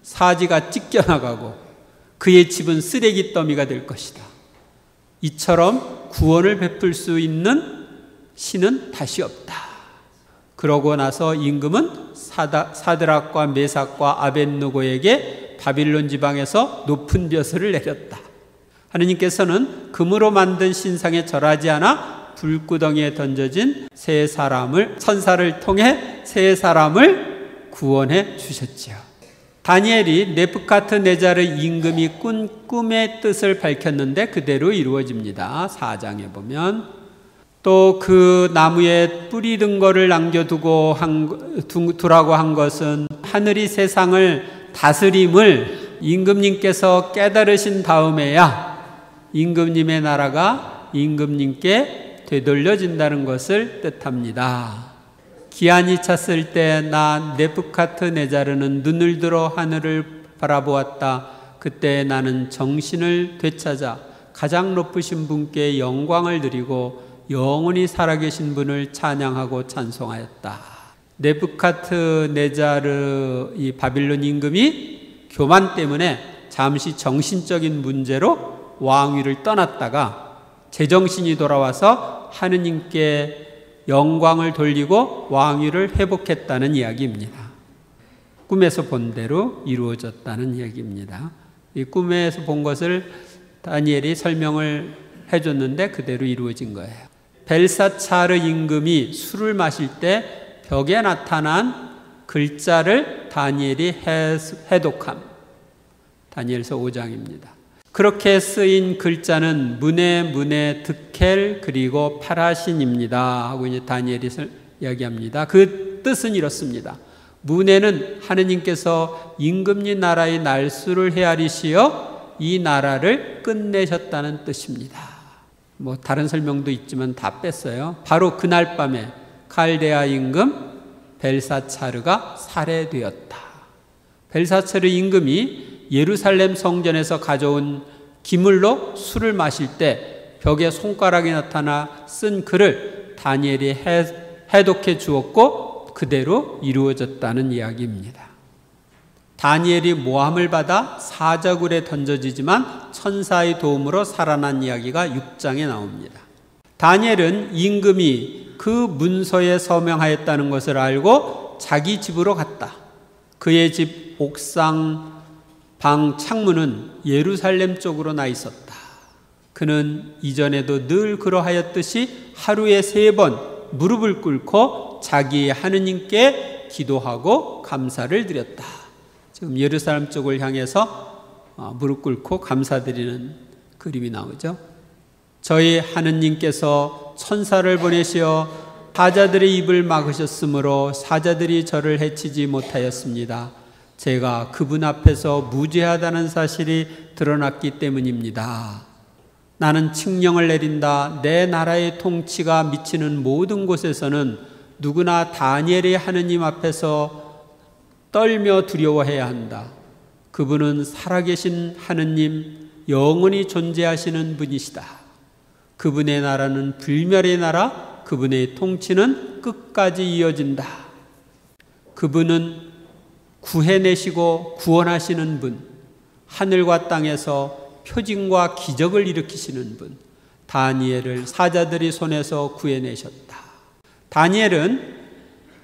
사지가 찢겨나가고 그의 집은 쓰레기 더미가 될 것이다. 이처럼 구원을 베풀 수 있는 신은 다시 없다. 그러고 나서 임금은 사드락과 메삭과 아벳느고에게 바빌론 지방에서 높은 벼슬을 내렸다. 하느님께서는 금으로 만든 신상에 절하지 않아 불구덩이에 던져진 세 사람을 천사를 통해 세 사람을 구원해 주셨지요. 다니엘이 느부갓네자르 임금이 꾼 꿈의 뜻을 밝혔는데 그대로 이루어집니다. 4장에 보면 또 그 나무에 뿌리 든 거를 남겨두고 두라고 한 것은 하늘이 세상을 다스림을 임금님께서 깨달으신 다음에야 임금님의 나라가 임금님께 되돌려진다는 것을 뜻합니다. 기한이 찼을 때 나 느부갓네자르는 눈을 들어 하늘을 바라보았다. 그때 나는 정신을 되찾아 가장 높으신 분께 영광을 드리고 영원히 살아계신 분을 찬양하고 찬송하였다. 느부갓네자르 이 바빌론 임금이 교만 때문에 잠시 정신적인 문제로 왕위를 떠났다가 제정신이 돌아와서 하느님께 영광을 돌리고 왕위를 회복했다는 이야기입니다. 꿈에서 본 대로 이루어졌다는 이야기입니다. 이 꿈에서 본 것을 다니엘이 설명을 해줬는데 그대로 이루어진 거예요. 벨사차르 임금이 술을 마실 때 벽에 나타난 글자를 다니엘이 해독함. 다니엘서 5장입니다. 그렇게 쓰인 글자는 문에 득켈 그리고 파라신입니다 하고 이제 다니엘이 이야기합니다. 그 뜻은 이렇습니다. 문에는 하느님께서 임금님 나라의 날수를 헤아리시어 이 나라를 끝내셨다는 뜻입니다. 뭐 다른 설명도 있지만 다 뺐어요. 바로 그날 밤에 칼데아 임금 벨사차르가 살해되었다. 벨사스르 임금이 예루살렘 성전에서 가져온 기물로 술을 마실 때 벽에 손가락이 나타나 쓴 글을 다니엘이 해독해 주었고 그대로 이루어졌다는 이야기입니다. 다니엘이 모함을 받아 사자굴에 던져지지만 천사의 도움으로 살아난 이야기가 6장에 나옵니다. 다니엘은 임금이 그 문서에 서명하였다는 것을 알고 자기 집으로 갔다. 그의 집 옥상 방 창문은 예루살렘 쪽으로 나 있었다. 그는 이전에도 늘 그러하였듯이 하루에 3번 무릎을 꿇고 자기 하느님께 기도하고 감사를 드렸다. 지금 예루살렘 쪽을 향해서 무릎 꿇고 감사드리는 그림이 나오죠. 저희 하느님께서 천사를 보내시어 사자들의 입을 막으셨으므로 사자들이 저를 해치지 못하였습니다. 제가 그분 앞에서 무죄하다는 사실이 드러났기 때문입니다. 나는 칙령을 내린다. 내 나라의 통치가 미치는 모든 곳에서는 누구나 다니엘의 하느님 앞에서 떨며 두려워해야 한다. 그분은 살아계신 하느님, 영원히 존재하시는 분이시다. 그분의 나라는 불멸의 나라, 그분의 통치는 끝까지 이어진다. 그분은 구해내시고 구원하시는 분, 하늘과 땅에서 표징과 기적을 일으키시는 분, 다니엘을 사자들이 손에서 구해내셨다. 다니엘은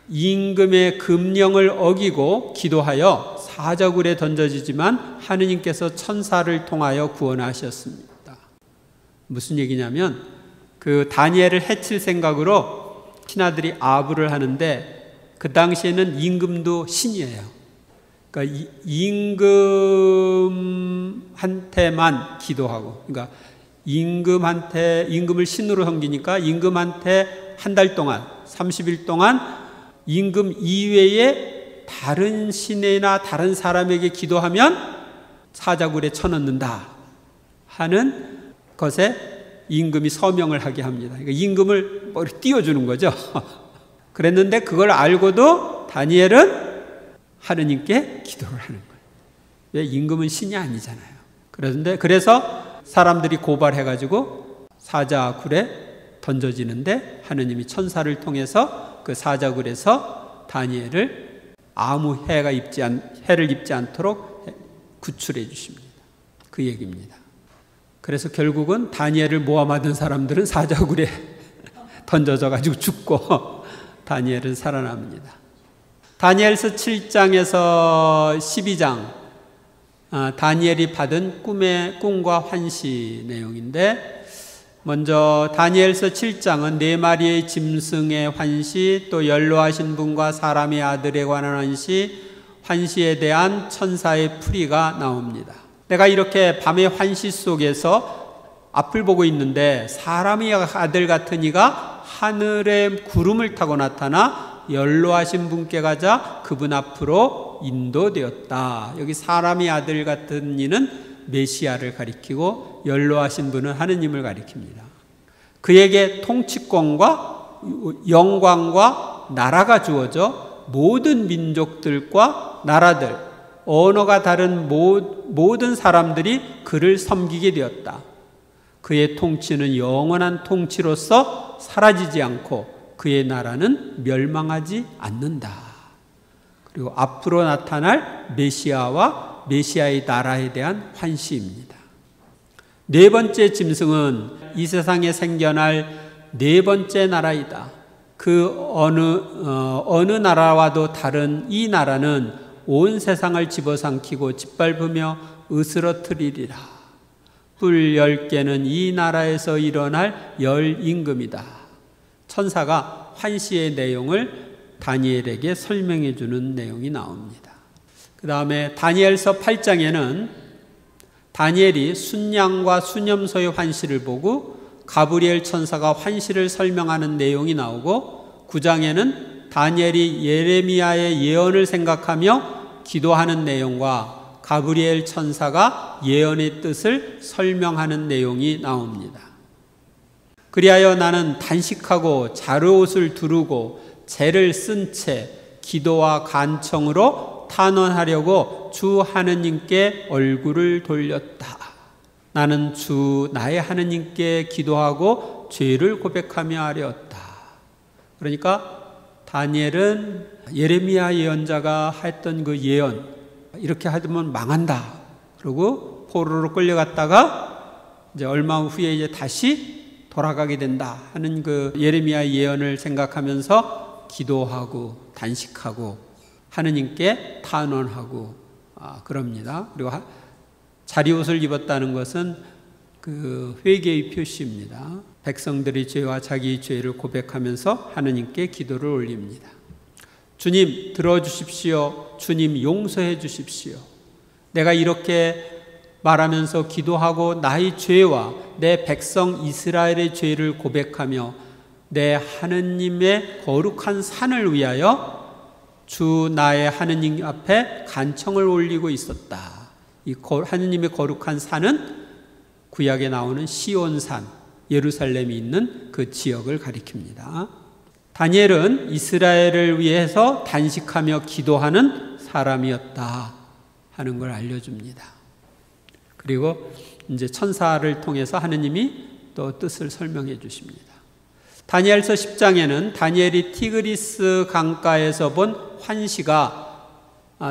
임금의 금령을 어기고 기도하여 사자굴에 던져지지만 하느님께서 천사를 통하여 구원하셨습니다. 무슨 얘기냐면 그 다니엘을 해칠 생각으로 신하들이 아부를 하는데 그 당시에는 임금도 신이에요. 그러니까 임금한테만 기도하고, 그러니까 임금을 신으로 섬기니까 임금한테 한 달 동안 30일 동안 임금 이외에 다른 신이나 다른 사람에게 기도하면 사자굴에 쳐넣는다 하는 것에 임금이 서명을 하게 합니다. 그러니까 임금을 머리 띄워주는 거죠. 그랬는데 그걸 알고도 다니엘은 하느님께 기도를 하는 거예요. 왜? 임금은 신이 아니잖아요. 그래서 사람들이 고발해가지고 사자굴에 던져지는데 하느님이 천사를 통해서 그 사자굴에서 다니엘을 아무 해를 입지 않도록 구출해 주십니다. 그 얘기입니다. 그래서 결국은 다니엘을 모함하던 사람들은 사자굴에 던져져 가지고 죽고 다니엘은 살아납니다. 다니엘서 7장에서 12장 다니엘이 받은 꿈과 환시 내용인데, 먼저 다니엘서 7장은 4마리의 짐승의 환시, 또 연로하신 분과 사람의 아들에 관한 환시에 대한 천사의 풀이가 나옵니다. 내가 이렇게 밤의 환시 속에서 앞을 보고 있는데 사람의 아들 같은 이가 하늘에 구름을 타고 나타나 연로하신 분께 가자 그분 앞으로 인도되었다. 여기 사람의 아들 같은 이는 메시아를 가리키고 연로하신 분은 하느님을 가리킵니다. 그에게 통치권과 영광과 나라가 주어져 모든 민족들과 나라들, 언어가 다른 모든 사람들이 그를 섬기게 되었다. 그의 통치는 영원한 통치로서 사라지지 않고 그의 나라는 멸망하지 않는다. 그리고 앞으로 나타날 메시아와 메시아의 나라에 대한 환시입니다. 4번째 짐승은 이 세상에 생겨날 4번째 나라이다. 그 어느 나라와도 다른 이 나라는 온 세상을 집어삼키고 짓밟으며 으스러뜨리리라. 뿔 10개는 이 나라에서 일어날 임금이다. 천사가 환시의 내용을 다니엘에게 설명해 주는 내용이 나옵니다. 그 다음에 다니엘서 8장에는 다니엘이 순양과 수념소의 환시를 보고 가브리엘 천사가 환시를 설명하는 내용이 나오고, 9장에는 다니엘이 예레미야의 예언을 생각하며 기도하는 내용과 가브리엘 천사가 예언의 뜻을 설명하는 내용이 나옵니다. 그리하여 나는 단식하고 자르옷을 두르고 재를 쓴 채 기도와 간청으로 탄원하려고 주 하느님께 얼굴을 돌렸다. 나는 주 나의 하느님께 기도하고 죄를 고백하며 아뢰었다. 그러니까 다니엘은 예레미야 예언자가 했던 그 예언, 이렇게 하면 망한다. 그리고 포로로 끌려갔다가 이제 얼마 후에 이제 다시 돌아가게 된다 하는 그 예레미야 예언을 생각하면서 기도하고 단식하고 하느님께 탄원하고 그럽니다. 그리고 자리옷을 입었다는 것은 그 회개의 표시입니다. 백성들의 죄와 자기의 죄를 고백하면서 하느님께 기도를 올립니다. 주님 들어주십시오. 주님 용서해 주십시오. 내가 이렇게 말하면서 기도하고 나의 죄와 내 백성 이스라엘의 죄를 고백하며 내 하느님의 거룩한 산을 위하여 주 나의 하느님 앞에 간청을 올리고 있었다. 이 하느님의 거룩한 산은 구약에 나오는 시온산, 예루살렘이 있는 그 지역을 가리킵니다. 다니엘은 이스라엘을 위해서 단식하며 기도하는 사람이었다 하는 걸 알려줍니다. 그리고 이제 천사를 통해서 하느님이 또 뜻을 설명해 주십니다. 다니엘서 10장에는 다니엘이 티그리스 강가에서 본 환시가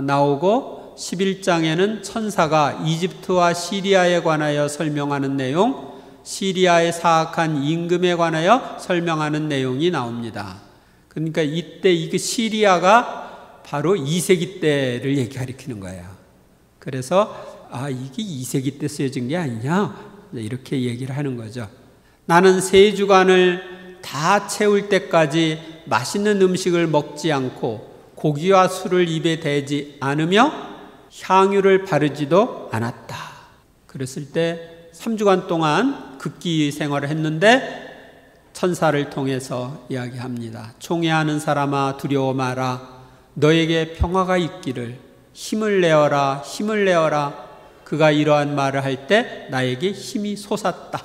나오고 11장에는 천사가 이집트와 시리아에 관하여 설명하는 내용, 시리아의 사악한 임금에 관하여 설명하는 내용이 나옵니다. 그러니까 이때 이게 시리아가 바로 2세기 때를 가리키는 거예요. 그래서 이게 2세기 때 쓰여진 게 아니냐 이렇게 얘기를 하는 거죠. 나는 3주간을 다 채울 때까지 맛있는 음식을 먹지 않고 고기와 술을 입에 대지 않으며 향유를 바르지도 않았다. 그랬을 때 3주간 동안 극기 생활을 했는데 천사를 통해서 이야기합니다. 총애하는 사람아 두려워 마라. 너에게 평화가 있기를. 힘을 내어라. 힘을 내어라. 그가 이러한 말을 할 때 나에게 힘이 솟았다.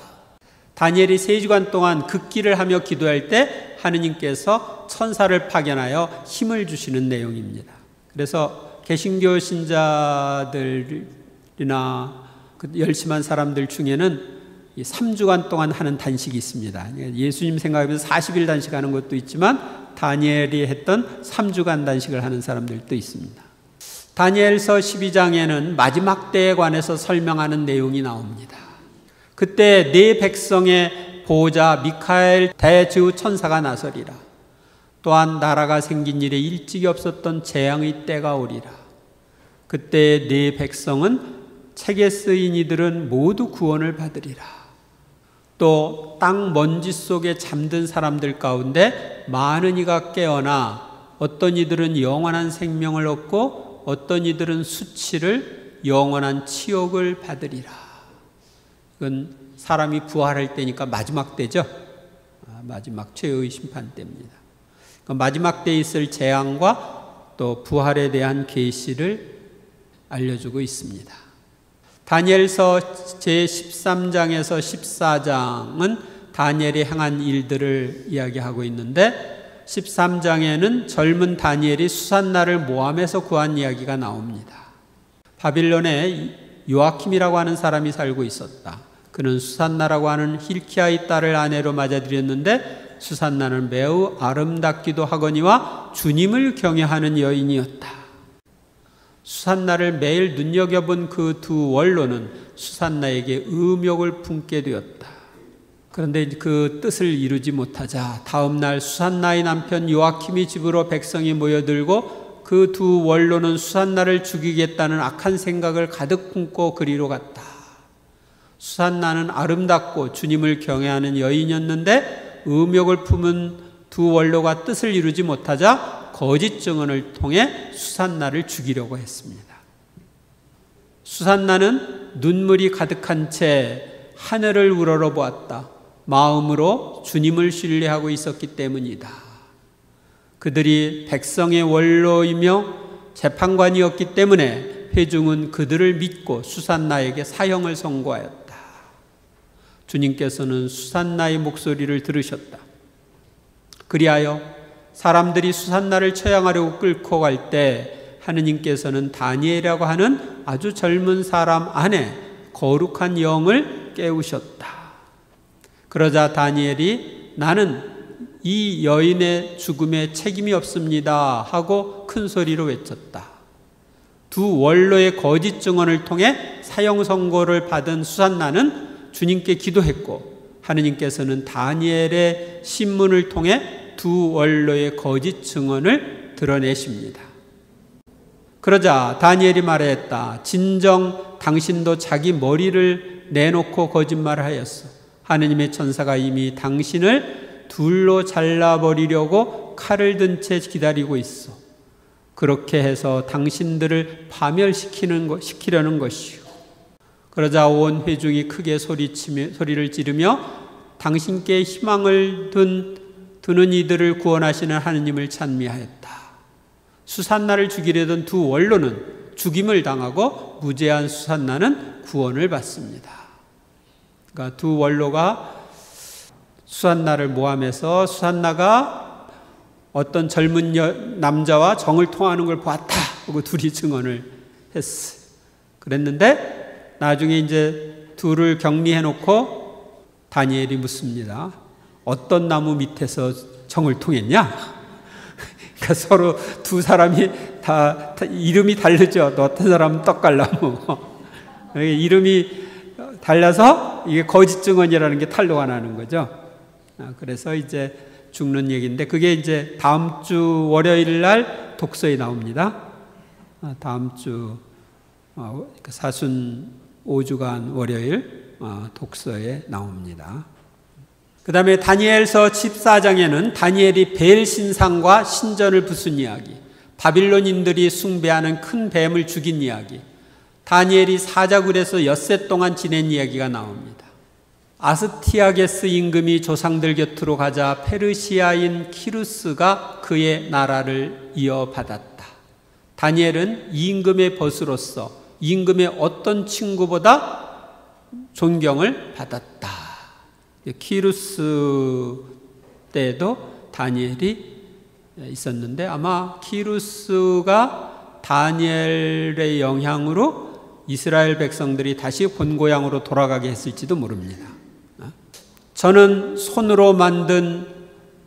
다니엘이 3주간 동안 극기를 하며 기도할 때 하느님께서 천사를 파견하여 힘을 주시는 내용입니다. 그래서 개신교 신자들이나 열심한 사람들 중에는 3주간 동안 하는 단식이 있습니다. 예수님 생각하면서 40일 단식하는 것도 있지만 다니엘이 했던 3주간 단식을 하는 사람들도 있습니다. 다니엘서 12장에는 마지막 때에 관해서 설명하는 내용이 나옵니다. 그때 네 백성의 보호자 미카엘 대제후 천사가 나서리라. 또한 나라가 생긴 일에 일찍이 없었던 재앙의 때가 오리라. 그때 네 백성은 책에 쓰인 이들은 모두 구원을 받으리라. 또 땅 먼지 속에 잠든 사람들 가운데 많은 이가 깨어나 어떤 이들은 영원한 생명을 얻고 어떤 이들은 수치를 영원한 치욕을 받으리라. 이건 사람이 부활할 때니까 마지막 때죠. 마지막 최후의 심판 때입니다. 그러니까 마지막 때에 있을 재앙과 또 부활에 대한 계시를 알려주고 있습니다. 다니엘서 제13장에서 14장은 다니엘이 행한 일들을 이야기하고 있는데 13장에는 젊은 다니엘이 수산나를 모함에서 구한 이야기가 나옵니다. 바빌론에 요아킴이라고 하는 사람이 살고 있었다. 그는 수산나라고 하는 힐키야의 딸을 아내로 맞아들였는데 수산나는 매우 아름답기도 하거니와 주님을 경외하는 여인이었다. 수산나를 매일 눈여겨본 그 두 원로는 수산나에게 음욕을 품게 되었다. 그런데 그 뜻을 이루지 못하자 다음 날 수산나의 남편 요아킴이 집으로 백성이 모여들고 그 두 원로는 수산나를 죽이겠다는 악한 생각을 가득 품고 그리로 갔다. 수산나는 아름답고 주님을 경외하는 여인이었는데 음욕을 품은 두 원로가 뜻을 이루지 못하자 거짓 증언을 통해 수산나를 죽이려고 했습니다. 수산나는 눈물이 가득한 채 하늘을 우러러 보았다. 마음으로 주님을 신뢰하고 있었기 때문이다. 그들이 백성의 원로이며 재판관이었기 때문에 회중은 그들을 믿고 수산나에게 사형을 선고하였다. 주님께서는 수산나의 목소리를 들으셨다. 그리하여 사람들이 수산나를 처형하려고 끌고 갈 때 하느님께서는 다니엘이라고 하는 아주 젊은 사람 안에 거룩한 영을 깨우셨다. 그러자 다니엘이 나는 이 여인의 죽음에 책임이 없습니다 하고 큰 소리로 외쳤다. 두 원로의 거짓 증언을 통해 사형 선고를 받은 수산나는 주님께 기도했고, 하느님께서는 다니엘의 신문을 통해 두 원로의 거짓 증언을 드러내십니다. 그러자 다니엘이 말했다. 진정 당신도 자기 머리를 내놓고 거짓말을 하였어. 하느님의 천사가 이미 당신을 둘로 잘라버리려고 칼을 든 채 기다리고 있어. 그렇게 해서 당신들을 파멸시키려는 것이요. 그러자 온 회중이 크게 소리를 지르며 당신께 희망을 두는 이들을 구원하시는 하느님을 찬미하였다. 수산나를 죽이려던 두 원로는 죽임을 당하고 무죄한 수산나는 구원을 받습니다. 그러니까 두 원로가 수산나를 모함해서 수산나가 어떤 젊은 남자와 정을 통하는 걸 보았다 하고 둘이 증언을 했어요. 그랬는데 나중에 이제 둘을 격리해 놓고 다니엘이 묻습니다. 어떤 나무 밑에서 정을 통했냐? 그러니까 서로 두 사람이 다 이름이 다르죠. 또 어떤 사람은 떡갈나무. 이름이 달라서 이게 거짓 증언이라는 게 탄로가 나는 거죠. 그래서 이제 죽는 얘기인데 그게 이제 다음 주 월요일 날 독서에 나옵니다. 다음 주 사순 5주간 월요일 독서에 나옵니다. 그 다음에 다니엘서 14장에는 다니엘이 벨 신상과 신전을 부순 이야기, 바빌론인들이 숭배하는 큰 뱀을 죽인 이야기, 다니엘이 사자굴에서 엿새 동안 지낸 이야기가 나옵니다. 아스티아게스 임금이 조상들 곁으로 가자 페르시아인 키루스가 그의 나라를 이어받았다. 다니엘은 임금의 벗으로서 임금의 어떤 친구보다 존경을 받았다. 키루스 때도 다니엘이 있었는데 아마 키루스가 다니엘의 영향으로 이스라엘 백성들이 다시 본고향으로 돌아가게 했을지도 모릅니다. 저는 손으로 만든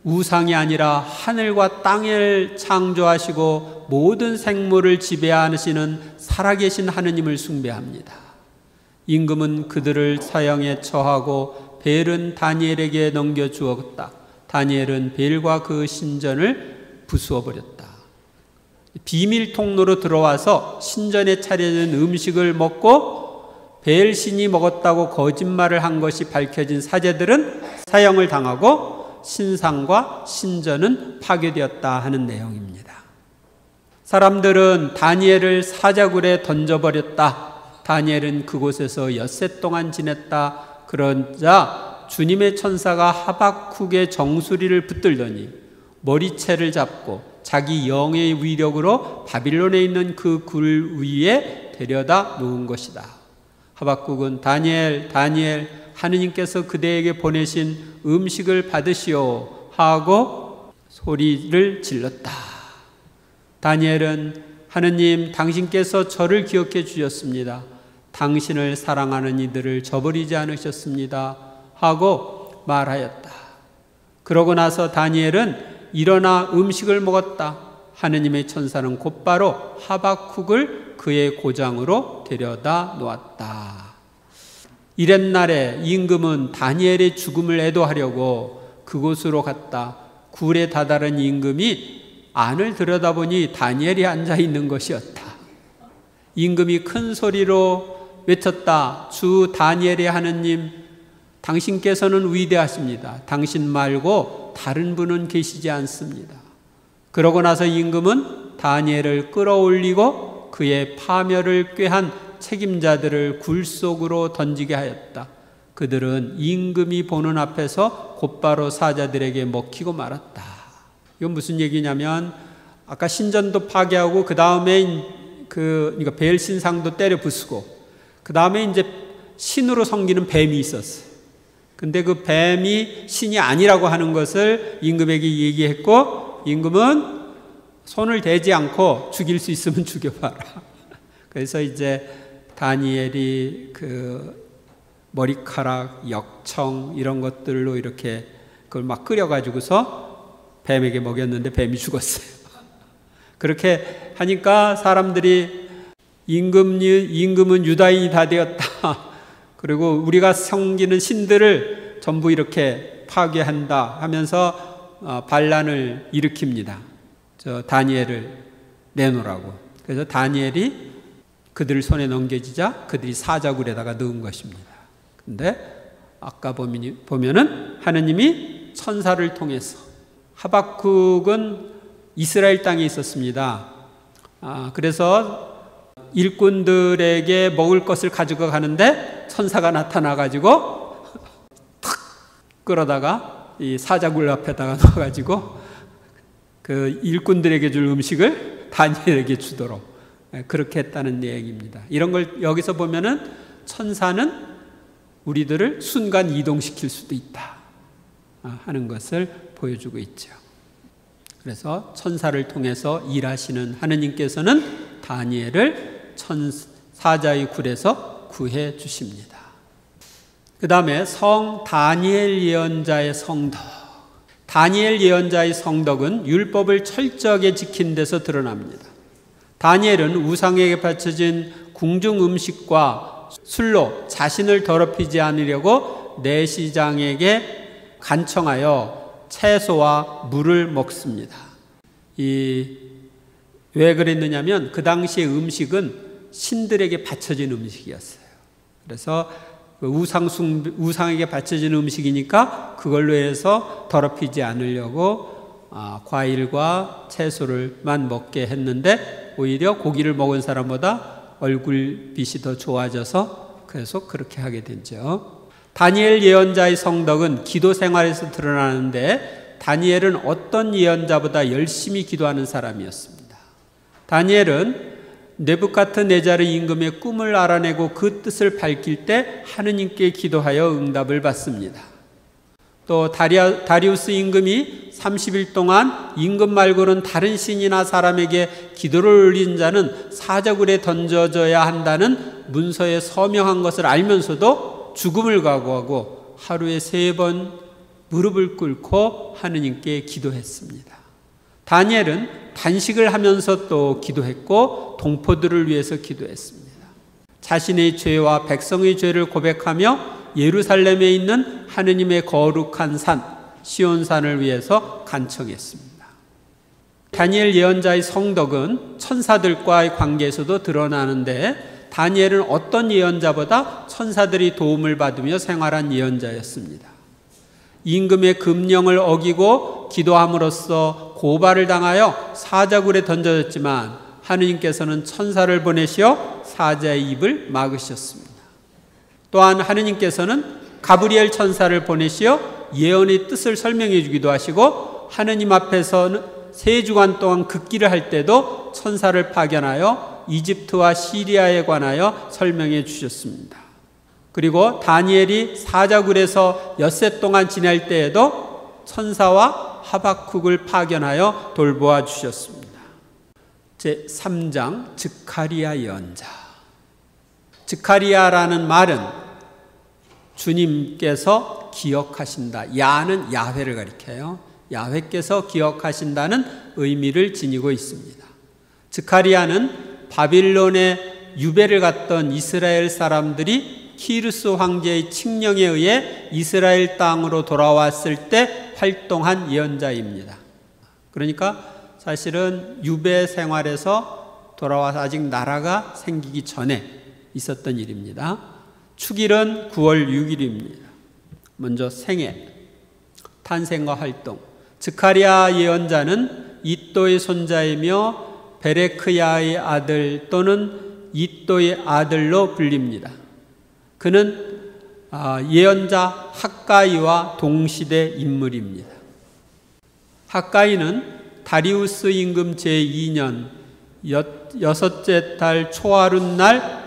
우상이 아니라 하늘과 땅을 창조하시고 모든 생물을 지배하시는 살아계신 하느님을 숭배합니다. 임금은 그들을 사형에 처하고 벨은 다니엘에게 넘겨주었다. 다니엘은 벨과 그 신전을 부수어버렸다. 비밀 통로로 들어와서 신전에 차려진 음식을 먹고 벨 신이 먹었다고 거짓말을 한 것이 밝혀진 사제들은 사형을 당하고 신상과 신전은 파괴되었다 하는 내용입니다. 사람들은 다니엘을 사자굴에 던져버렸다. 다니엘은 그곳에서 엿새 동안 지냈다. 그러자 주님의 천사가 하박국의 정수리를 붙들더니 머리채를 잡고 자기 영의 위력으로 바빌론에 있는 그 굴 위에 데려다 놓은 것이다. 하박국은 다니엘 하느님께서 그대에게 보내신 음식을 받으시오 하고 소리를 질렀다. 다니엘은 하느님 당신께서 저를 기억해 주셨습니다. 당신을 사랑하는 이들을 저버리지 않으셨습니다 하고 말하였다. 그러고 나서 다니엘은 일어나 음식을 먹었다. 하느님의 천사는 곧바로 하박국을 그의 고장으로 데려다 놓았다. 이튿날에 임금은 다니엘의 죽음을 애도하려고 그곳으로 갔다. 굴에 다다른 임금이 안을 들여다보니 다니엘이 앉아있는 것이었다. 임금이 큰 소리로 외쳤다. 주 다니엘의 하느님, 당신께서는 위대하십니다. 당신 말고 다른 분은 계시지 않습니다. 그러고 나서 임금은 다니엘을 끌어올리고 그의 파멸을 꾀한 책임자들을 굴 속으로 던지게 하였다. 그들은 임금이 보는 앞에서 곧바로 사자들에게 먹히고 말았다. 이건 무슨 얘기냐면 아까 신전도 파괴하고 그 다음에 그러니까 벨 신상도 때려 부수고 그 다음에 이제 신으로 섬기는 뱀이 있었어요. 근데 그 뱀이 신이 아니라고 하는 것을 임금에게 얘기했고 임금은 손을 대지 않고 죽일 수 있으면 죽여봐라. 그래서 이제 다니엘이 그 머리카락, 역청 이런 것들로 이렇게 그걸 막 끓여가지고서 뱀에게 먹였는데 뱀이 죽었어요. 그렇게 하니까 사람들이 임금은 유다인이 다 되었다. 그리고 우리가 섬기는 신들을 전부 이렇게 파괴한다 하면서 반란을 일으킵니다. 저 다니엘을 내놓으라고. 그래서 다니엘이 그들 손에 넘겨지자 그들이 사자굴에다가 넣은 것입니다. 근데 아까 보면은 하느님이 천사를 통해서, 하박국은 이스라엘 땅에 있었습니다. 그래서 일꾼들에게 먹을 것을 가지고 가는데 천사가 나타나가지고 탁 끌어다가 이 사자굴 앞에다가 넣어가지고 그 일꾼들에게 줄 음식을 다니엘에게 주도록 그렇게 했다는 내용입니다. 이런 걸 여기서 보면은 천사는 우리들을 순간 이동시킬 수도 있다 하는 것을 보여주고 있죠. 그래서 천사를 통해서 일하시는 하느님께서는 다니엘을 사자의 굴에서 구해 주십니다. 그 다음에 성 다니엘 예언자의 성덕. 다니엘 예언자의 성덕은 율법을 철저하게 지킨 데서 드러납니다. 다니엘은 우상에게 바쳐진 궁중 음식과 술로 자신을 더럽히지 않으려고 내시장에게 간청하여 채소와 물을 먹습니다. 왜 그랬느냐면 그 당시의 음식은 신들에게 바쳐진 음식이었어요. 그래서 우상에게 바쳐진 음식이니까 그걸로 해서 더럽히지 않으려고 과일과 채소를만 먹게 했는데 오히려 고기를 먹은 사람보다 얼굴빛이 더 좋아져서 계속 그렇게 하게 되죠. 다니엘 예언자의 성덕은 기도 생활에서 드러나는데 다니엘은 어떤 예언자보다 열심히 기도하는 사람이었습니다. 다니엘은 느부갓네자르 임금의 꿈을 알아내고 그 뜻을 밝힐 때 하느님께 기도하여 응답을 받습니다. 또 다리우스 임금이 30일 동안 임금 말고는 다른 신이나 사람에게 기도를 올린 자는 사자굴에 던져져야 한다는 문서에 서명한 것을 알면서도 죽음을 각오하고 하루에 3번 무릎을 꿇고 하느님께 기도했습니다. 다니엘은 단식을 하면서 또 기도했고 동포들을 위해서 기도했습니다. 자신의 죄와 백성의 죄를 고백하며 예루살렘에 있는 하느님의 거룩한 산 시온산을 위해서 간청했습니다. 다니엘 예언자의 성덕은 천사들과의 관계에서도 드러나는데 다니엘은 어떤 예언자보다 천사들이 도움을 받으며 생활한 예언자였습니다. 임금의 금령을 어기고 기도함으로써 고발을 당하여 사자굴에 던져졌지만 하느님께서는 천사를 보내시어 사자의 입을 막으셨습니다. 또한 하느님께서는 가브리엘 천사를 보내시어 예언의 뜻을 설명해 주기도 하시고 하느님 앞에서는 3주간 동안 극기를 할 때도 천사를 파견하여 이집트와 시리아에 관하여 설명해 주셨습니다. 그리고 다니엘이 사자굴에서 엿새 동안 지낼 때에도 천사와 하박국을 파견하여 돌보아 주셨습니다. 제3장 즈카리야 예언자. 즈카리야라는 말은 주님께서 기억하신다. 야는 야훼를 가리켜요. 야훼께서 기억하신다는 의미를 지니고 있습니다. 즈카리야는 바빌론에 유배를 갔던 이스라엘 사람들이 키루스 황제의 칙령에 의해 이스라엘 땅으로 돌아왔을 때 활동한 예언자입니다. 그러니까 사실은 유배 생활에서 돌아와서 아직 나라가 생기기 전에 있었던 일입니다. 축일은 9월 6일입니다. 먼저 생애, 탄생과 활동. 즈카리야 예언자는 이또의 손자이며 베레크야의 아들 또는 이또의 아들로 불립니다. 그는 예언자 학가이와 동시대 인물입니다. 학가이는 다리우스 임금 제2년 여섯째 달 초하룻날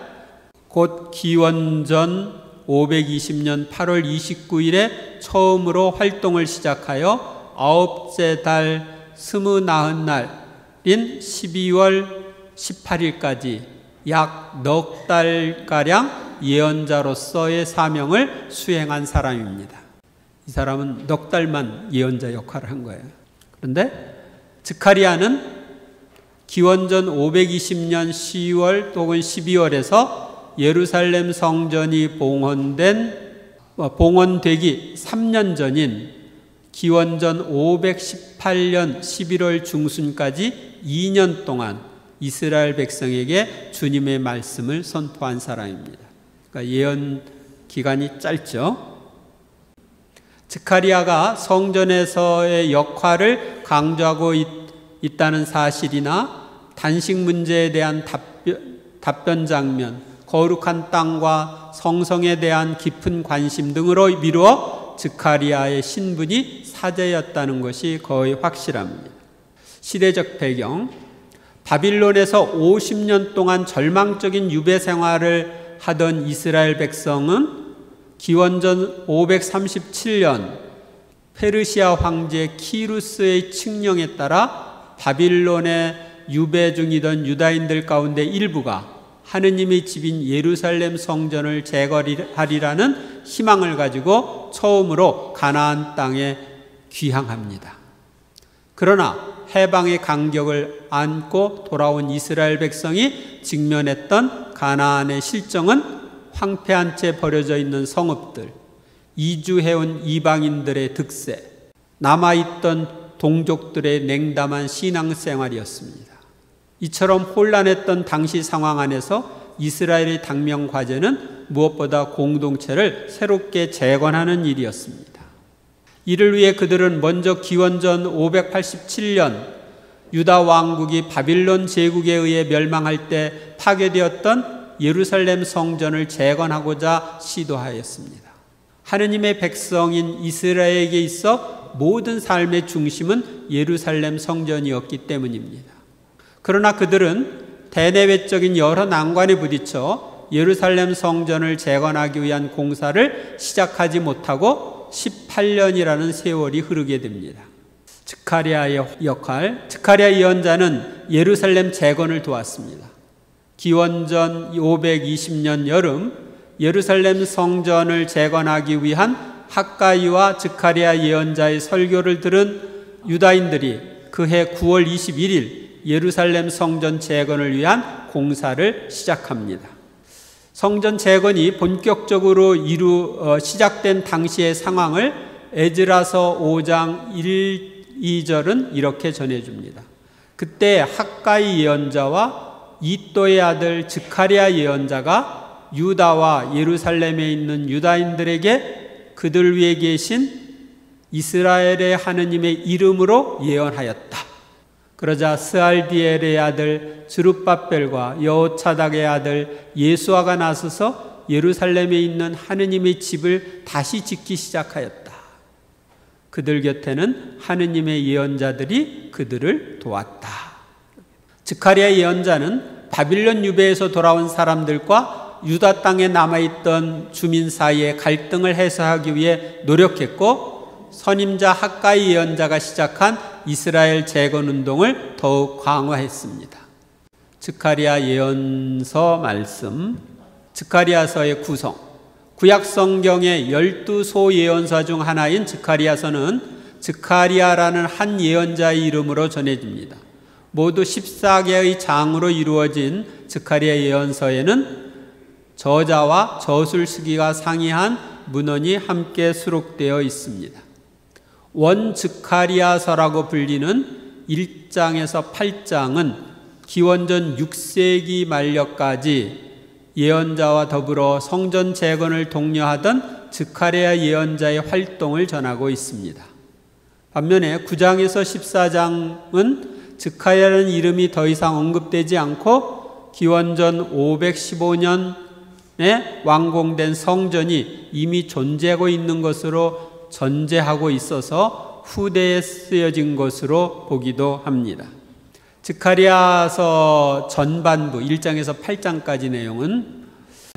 곧 기원전 520년 8월 29일에 처음으로 활동을 시작하여 9째 달 29날이 12월 18일까지 약 넉 달가량 예언자로서의 사명을 수행한 사람입니다. 이 사람은 넉 달만 예언자 역할을 한 거예요. 그런데 zachariah는 기원전 520년 10월 혹은 12월에서 예루살렘 성전이 봉헌되기 3년 전인 기원전 518년 11월 중순까지 2년 동안 이스라엘 백성에게 주님의 말씀을 선포한 사람입니다. 그러니까 예언 기간이 짧죠. zachariah가 성전에서의 역할을 강조하고 있다는 사실이나 단식 문제에 대한 답변 장면, 거룩한 땅과 성성에 대한 깊은 관심 등으로 미루어 zachariah의 신분이 사제였다는 것이 거의 확실합니다. 시대적 배경, 바빌론에서 50년 동안 절망적인 유배 생활을 하던 이스라엘 백성은 기원전 537년 페르시아 황제 키루스의 칙령에 따라 바빌론에 유배 중이던 유다인들 가운데 일부가 하느님의 집인 예루살렘 성전을 재건하리라는 희망을 가지고 처음으로 가나안 땅에 귀향합니다. 그러나 해방의 간격을 안고 돌아온 이스라엘 백성이 직면했던 가나안의 실정은 황폐한 채 버려져 있는 성읍들, 이주해온 이방인들의 득세, 남아있던 동족들의 냉담한 신앙생활이었습니다. 이처럼 혼란했던 당시 상황 안에서 이스라엘의 당면 과제는 무엇보다 공동체를 새롭게 재건하는 일이었습니다. 이를 위해 그들은 먼저 기원전 587년 유다 왕국이 바빌론 제국에 의해 멸망할 때 파괴되었던 예루살렘 성전을 재건하고자 시도하였습니다. 하느님의 백성인 이스라엘에게 있어 모든 삶의 중심은 예루살렘 성전이었기 때문입니다. 그러나 그들은 대내외적인 여러 난관에 부딪혀 예루살렘 성전을 재건하기 위한 공사를 시작하지 못하고 18년이라는 세월이 흐르게 됩니다. zachariah의 역할, zachariah 예언자는 예루살렘 재건을 도왔습니다. 기원전 520년 여름 예루살렘 성전을 재건하기 위한 학가이와 zachariah 예언자의 설교를 들은 유다인들이 그해 9월 21일 예루살렘 성전 재건을 위한 공사를 시작합니다. 성전 재건이 본격적으로 시작된 당시의 상황을 에즈라서 5장 1, 2절은 이렇게 전해줍니다. 그때 학가이 예언자와 이또의 아들 zachariah 예언자가 유다와 예루살렘에 있는 유다인들에게 그들 위에 계신 이스라엘의 하느님의 이름으로 예언하였다. 그러자 스알디엘의 아들 스룹바벨과 여호차닥의 아들 예수아가 나서서 예루살렘에 있는 하느님의 집을 다시 짓기 시작하였다. 그들 곁에는 하느님의 예언자들이 그들을 도왔다. zachariah 예언자는 바빌론 유배에서 돌아온 사람들과 유다 땅에 남아있던 주민 사이의 갈등을 해소하기 위해 노력했고, 선임자 학가이 예언자가 시작한 이스라엘 재건 운동을 더욱 강화했습니다. zachariah 예언서 말씀, zachariah서의 구성. 구약 성경의 12소 예언서 중 하나인 zachariah서는 zachariah라는 한 예언자의 이름으로 전해집니다. 모두 14개의 장으로 이루어진 zachariah 예언서에는 저자와 저술 시기가 상이한 문헌이 함께 수록되어 있습니다. 원 zachariah서라고 불리는 1장에서 8장은 기원전 6세기 말년까지 예언자와 더불어 성전 재건을 독려하던 zachariah 예언자의 활동을 전하고 있습니다. 반면에 9장에서 14장은 zachariah라는 이름이 더 이상 언급되지 않고 기원전 515년에 완공된 성전이 이미 존재하고 있는 것으로 전제하고 있어서 후대에 쓰여진 것으로 보기도 합니다. zachariah서 전반부 1장에서 8장까지 내용은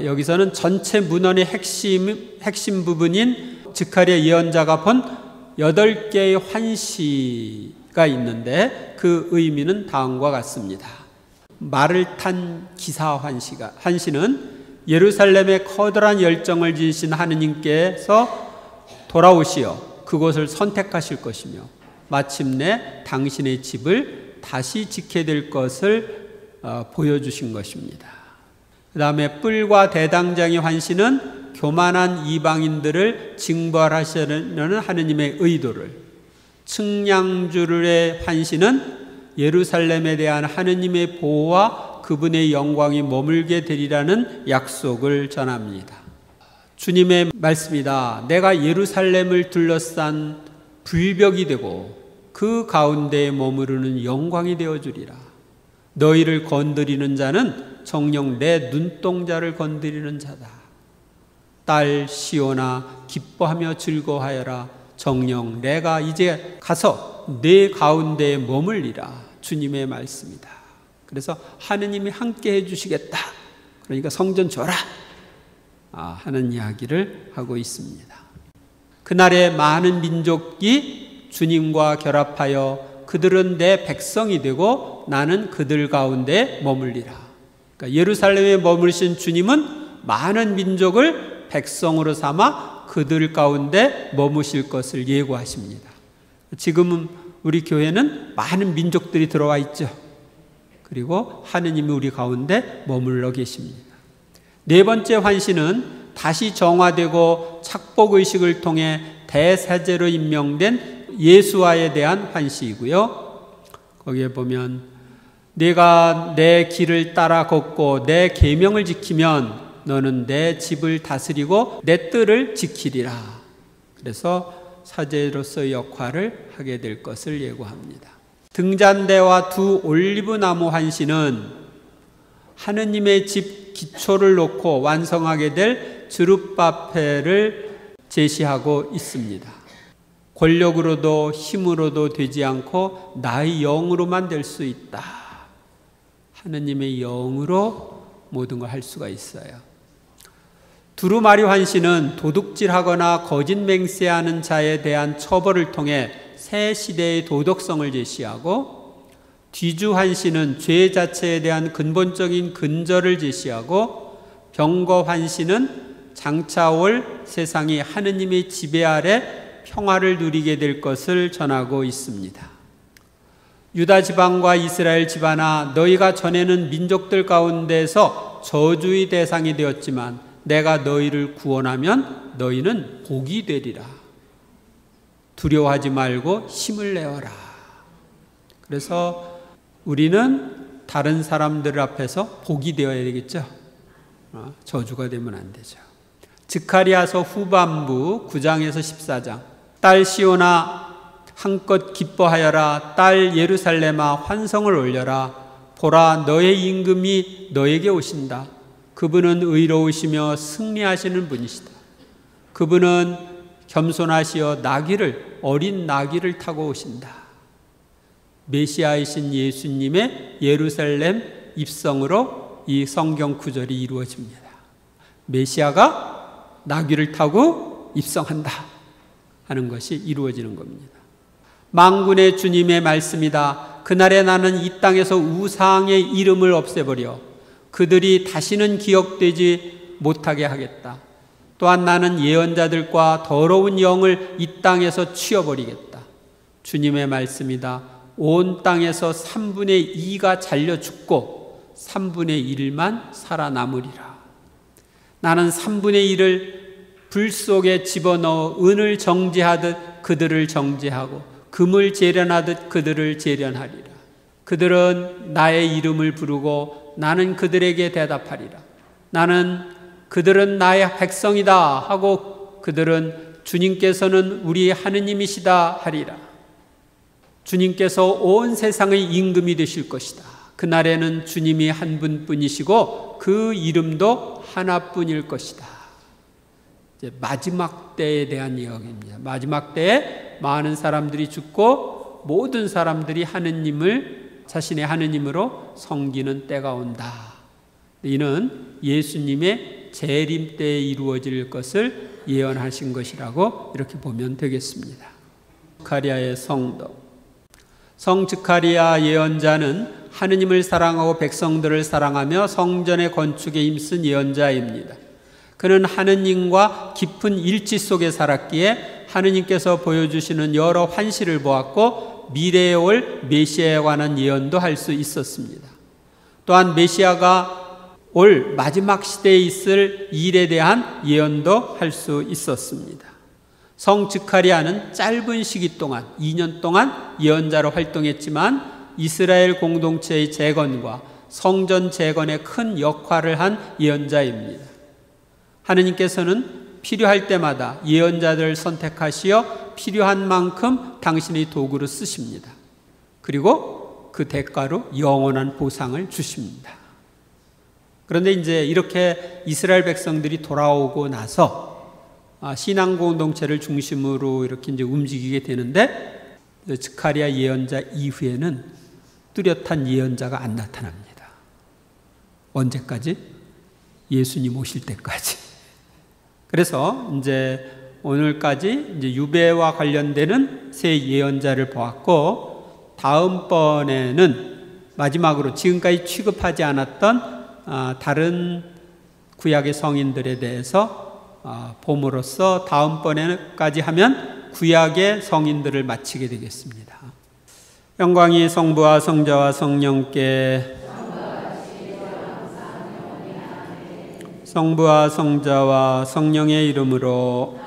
여기서는 전체 문헌의 핵심 부분인 zachariah 예언자가 본 8개의 의미가 있는데 그 의미는 다음과 같습니다. 말을 탄 기사 환시는 예루살렘에 커다란 열정을 지으신 하느님께서 돌아오시어 그곳을 선택하실 것이며 마침내 당신의 집을 다시 지게 될 것을 보여주신 것입니다. 그 다음에 뿔과 대당장의 환시는 교만한 이방인들을 징벌하시려는 하느님의 의도를, 측량주의 환시는 예루살렘에 대한 하느님의 보호와 그분의 영광이 머물게 되리라는 약속을 전합니다. 주님의 말씀이다. 내가 예루살렘을 둘러싼 불벽이 되고 그 가운데에 머무르는 영광이 되어주리라. 너희를 건드리는 자는 정녕 내 눈동자를 건드리는 자다. 딸 시온아 기뻐하며 즐거워하여라. 정녕 내가 이제 가서 내 가운데에 머물리라. 주님의 말씀이다. 그래서 하느님이 함께 해주시겠다. 그러니까 성전 줘라 하는 이야기를 하고 있습니다. 그날에 많은 민족이 주님과 결합하여 그들은 내 백성이 되고 나는 그들 가운데 머물리라. 그러니까 예루살렘에 머무르신 주님은 많은 민족을 백성으로 삼아 그들 가운데 머무실 것을 예고하십니다. 지금은 우리 교회는 많은 민족들이 들어와 있죠. 그리고 하느님이 우리 가운데 머물러 계십니다. 네 번째 환시는 다시 정화되고 착복의식을 통해 대사제로 임명된 예수와에 대한 환시이고요. 거기에 보면 내가 내 길을 따라 걷고 내 계명을 지키면 너는 내 집을 다스리고 내 뜰을 지키리라. 그래서 사제로서의 역할을 하게 될 것을 예고합니다. 등잔대와 두 올리브나무 환시는 하느님의 집 기초를 놓고 완성하게 될 스룹바벨을 제시하고 있습니다. 권력으로도 힘으로도 되지 않고 나의 영으로만 될 수 있다. 하느님의 영으로 모든 걸 할 수가 있어요. 두루마리 환시는 도둑질하거나 거짓 맹세하는 자에 대한 처벌을 통해 새 시대의 도덕성을 제시하고, 뒤주 환시는 죄 자체에 대한 근본적인 근절을 제시하고, 병거 환시는 장차 올 세상이 하느님의 지배 아래 평화를 누리게 될 것을 전하고 있습니다. 유다 지방과 이스라엘 지방아, 너희가 전에는 민족들 가운데서 저주의 대상이 되었지만 내가 너희를 구원하면 너희는 복이 되리라. 두려워하지 말고 힘을 내어라. 그래서 우리는 다른 사람들 앞에서 복이 되어야 되겠죠. 저주가 되면 안 되죠. 스가랴서 후반부 9장에서 14장. 딸 시온아 한껏 기뻐하여라. 딸 예루살렘아 환성을 올려라. 보라, 너의 임금이 너에게 오신다. 그분은 의로우시며 승리하시는 분이시다. 그분은 겸손하시어 어린 나귀를 타고 오신다. 메시아이신 예수님의 예루살렘 입성으로 이 성경 구절이 이루어집니다. 메시아가 나귀를 타고 입성한다 하는 것이 이루어지는 겁니다. 만군의 주님의 말씀이다. 그날에 나는 이 땅에서 우상의 이름을 없애버려 그들이 다시는 기억되지 못하게 하겠다. 또한 나는 예언자들과 더러운 영을 이 땅에서 치워버리겠다. 주님의 말씀이다. 온 땅에서 3분의 2가 잘려 죽고 3분의 1만 살아남으리라. 나는 3분의 1을 불 속에 집어넣어 은을 정죄하듯 그들을 정죄하고 금을 재련하듯 그들을 재련하리라. 그들은 나의 이름을 부르고 나는 그들에게 대답하리라. 그들은 나의 백성이다 하고 그들은 주님께서는 우리 하느님이시다 하리라. 주님께서 온 세상의 임금이 되실 것이다. 그날에는 주님이 한 분뿐이시고 그 이름도 하나뿐일 것이다. 이제 마지막 때에 대한 이야기입니다. 마지막 때에 많은 사람들이 죽고 모든 사람들이 하느님을 자신의 하느님으로 섬기는 때가 온다. 이는 예수님의 재림 때에 이루어질 것을 예언하신 것이라고 이렇게 보면 되겠습니다. 스가랴의 성도. 성 즈카리야 예언자는 하느님을 사랑하고 백성들을 사랑하며 성전의 건축에 힘쓴 예언자입니다. 그는 하느님과 깊은 일치 속에 살았기에 하느님께서 보여주시는 여러 환시를 보았고 미래에 올 메시아에 관한 예언도 할 수 있었습니다. 또한 메시아가 올 마지막 시대에 있을 일에 대한 예언도 할 수 있었습니다. 성 즈카리야는 짧은 시기 동안 2년 동안 예언자로 활동했지만 이스라엘 공동체의 재건과 성전 재건에 큰 역할을 한 예언자입니다. 하느님께서는 필요할 때마다 예언자들을 선택하시어 필요한 만큼 당신의 도구로 쓰십니다. 그리고 그 대가로 영원한 보상을 주십니다. 그런데 이제 이렇게 이스라엘 백성들이 돌아오고 나서 신앙 공동체를 중심으로 이렇게 이제 움직이게 되는데 즈카리야 예언자 이후에는 뚜렷한 예언자가 안 나타납니다. 언제까지? 예수님 오실 때까지. 그래서 이제 오늘까지 이제 유배와 관련되는 새 예언자를 보았고, 다음번에는 마지막으로 지금까지 취급하지 않았던 다른 구약의 성인들에 대해서 봄으로써 다음번에까지 하면 구약의 성인들을 마치게 되겠습니다. 영광이 성부와 성자와 성령께, 성부와 성자와 성령의 이름으로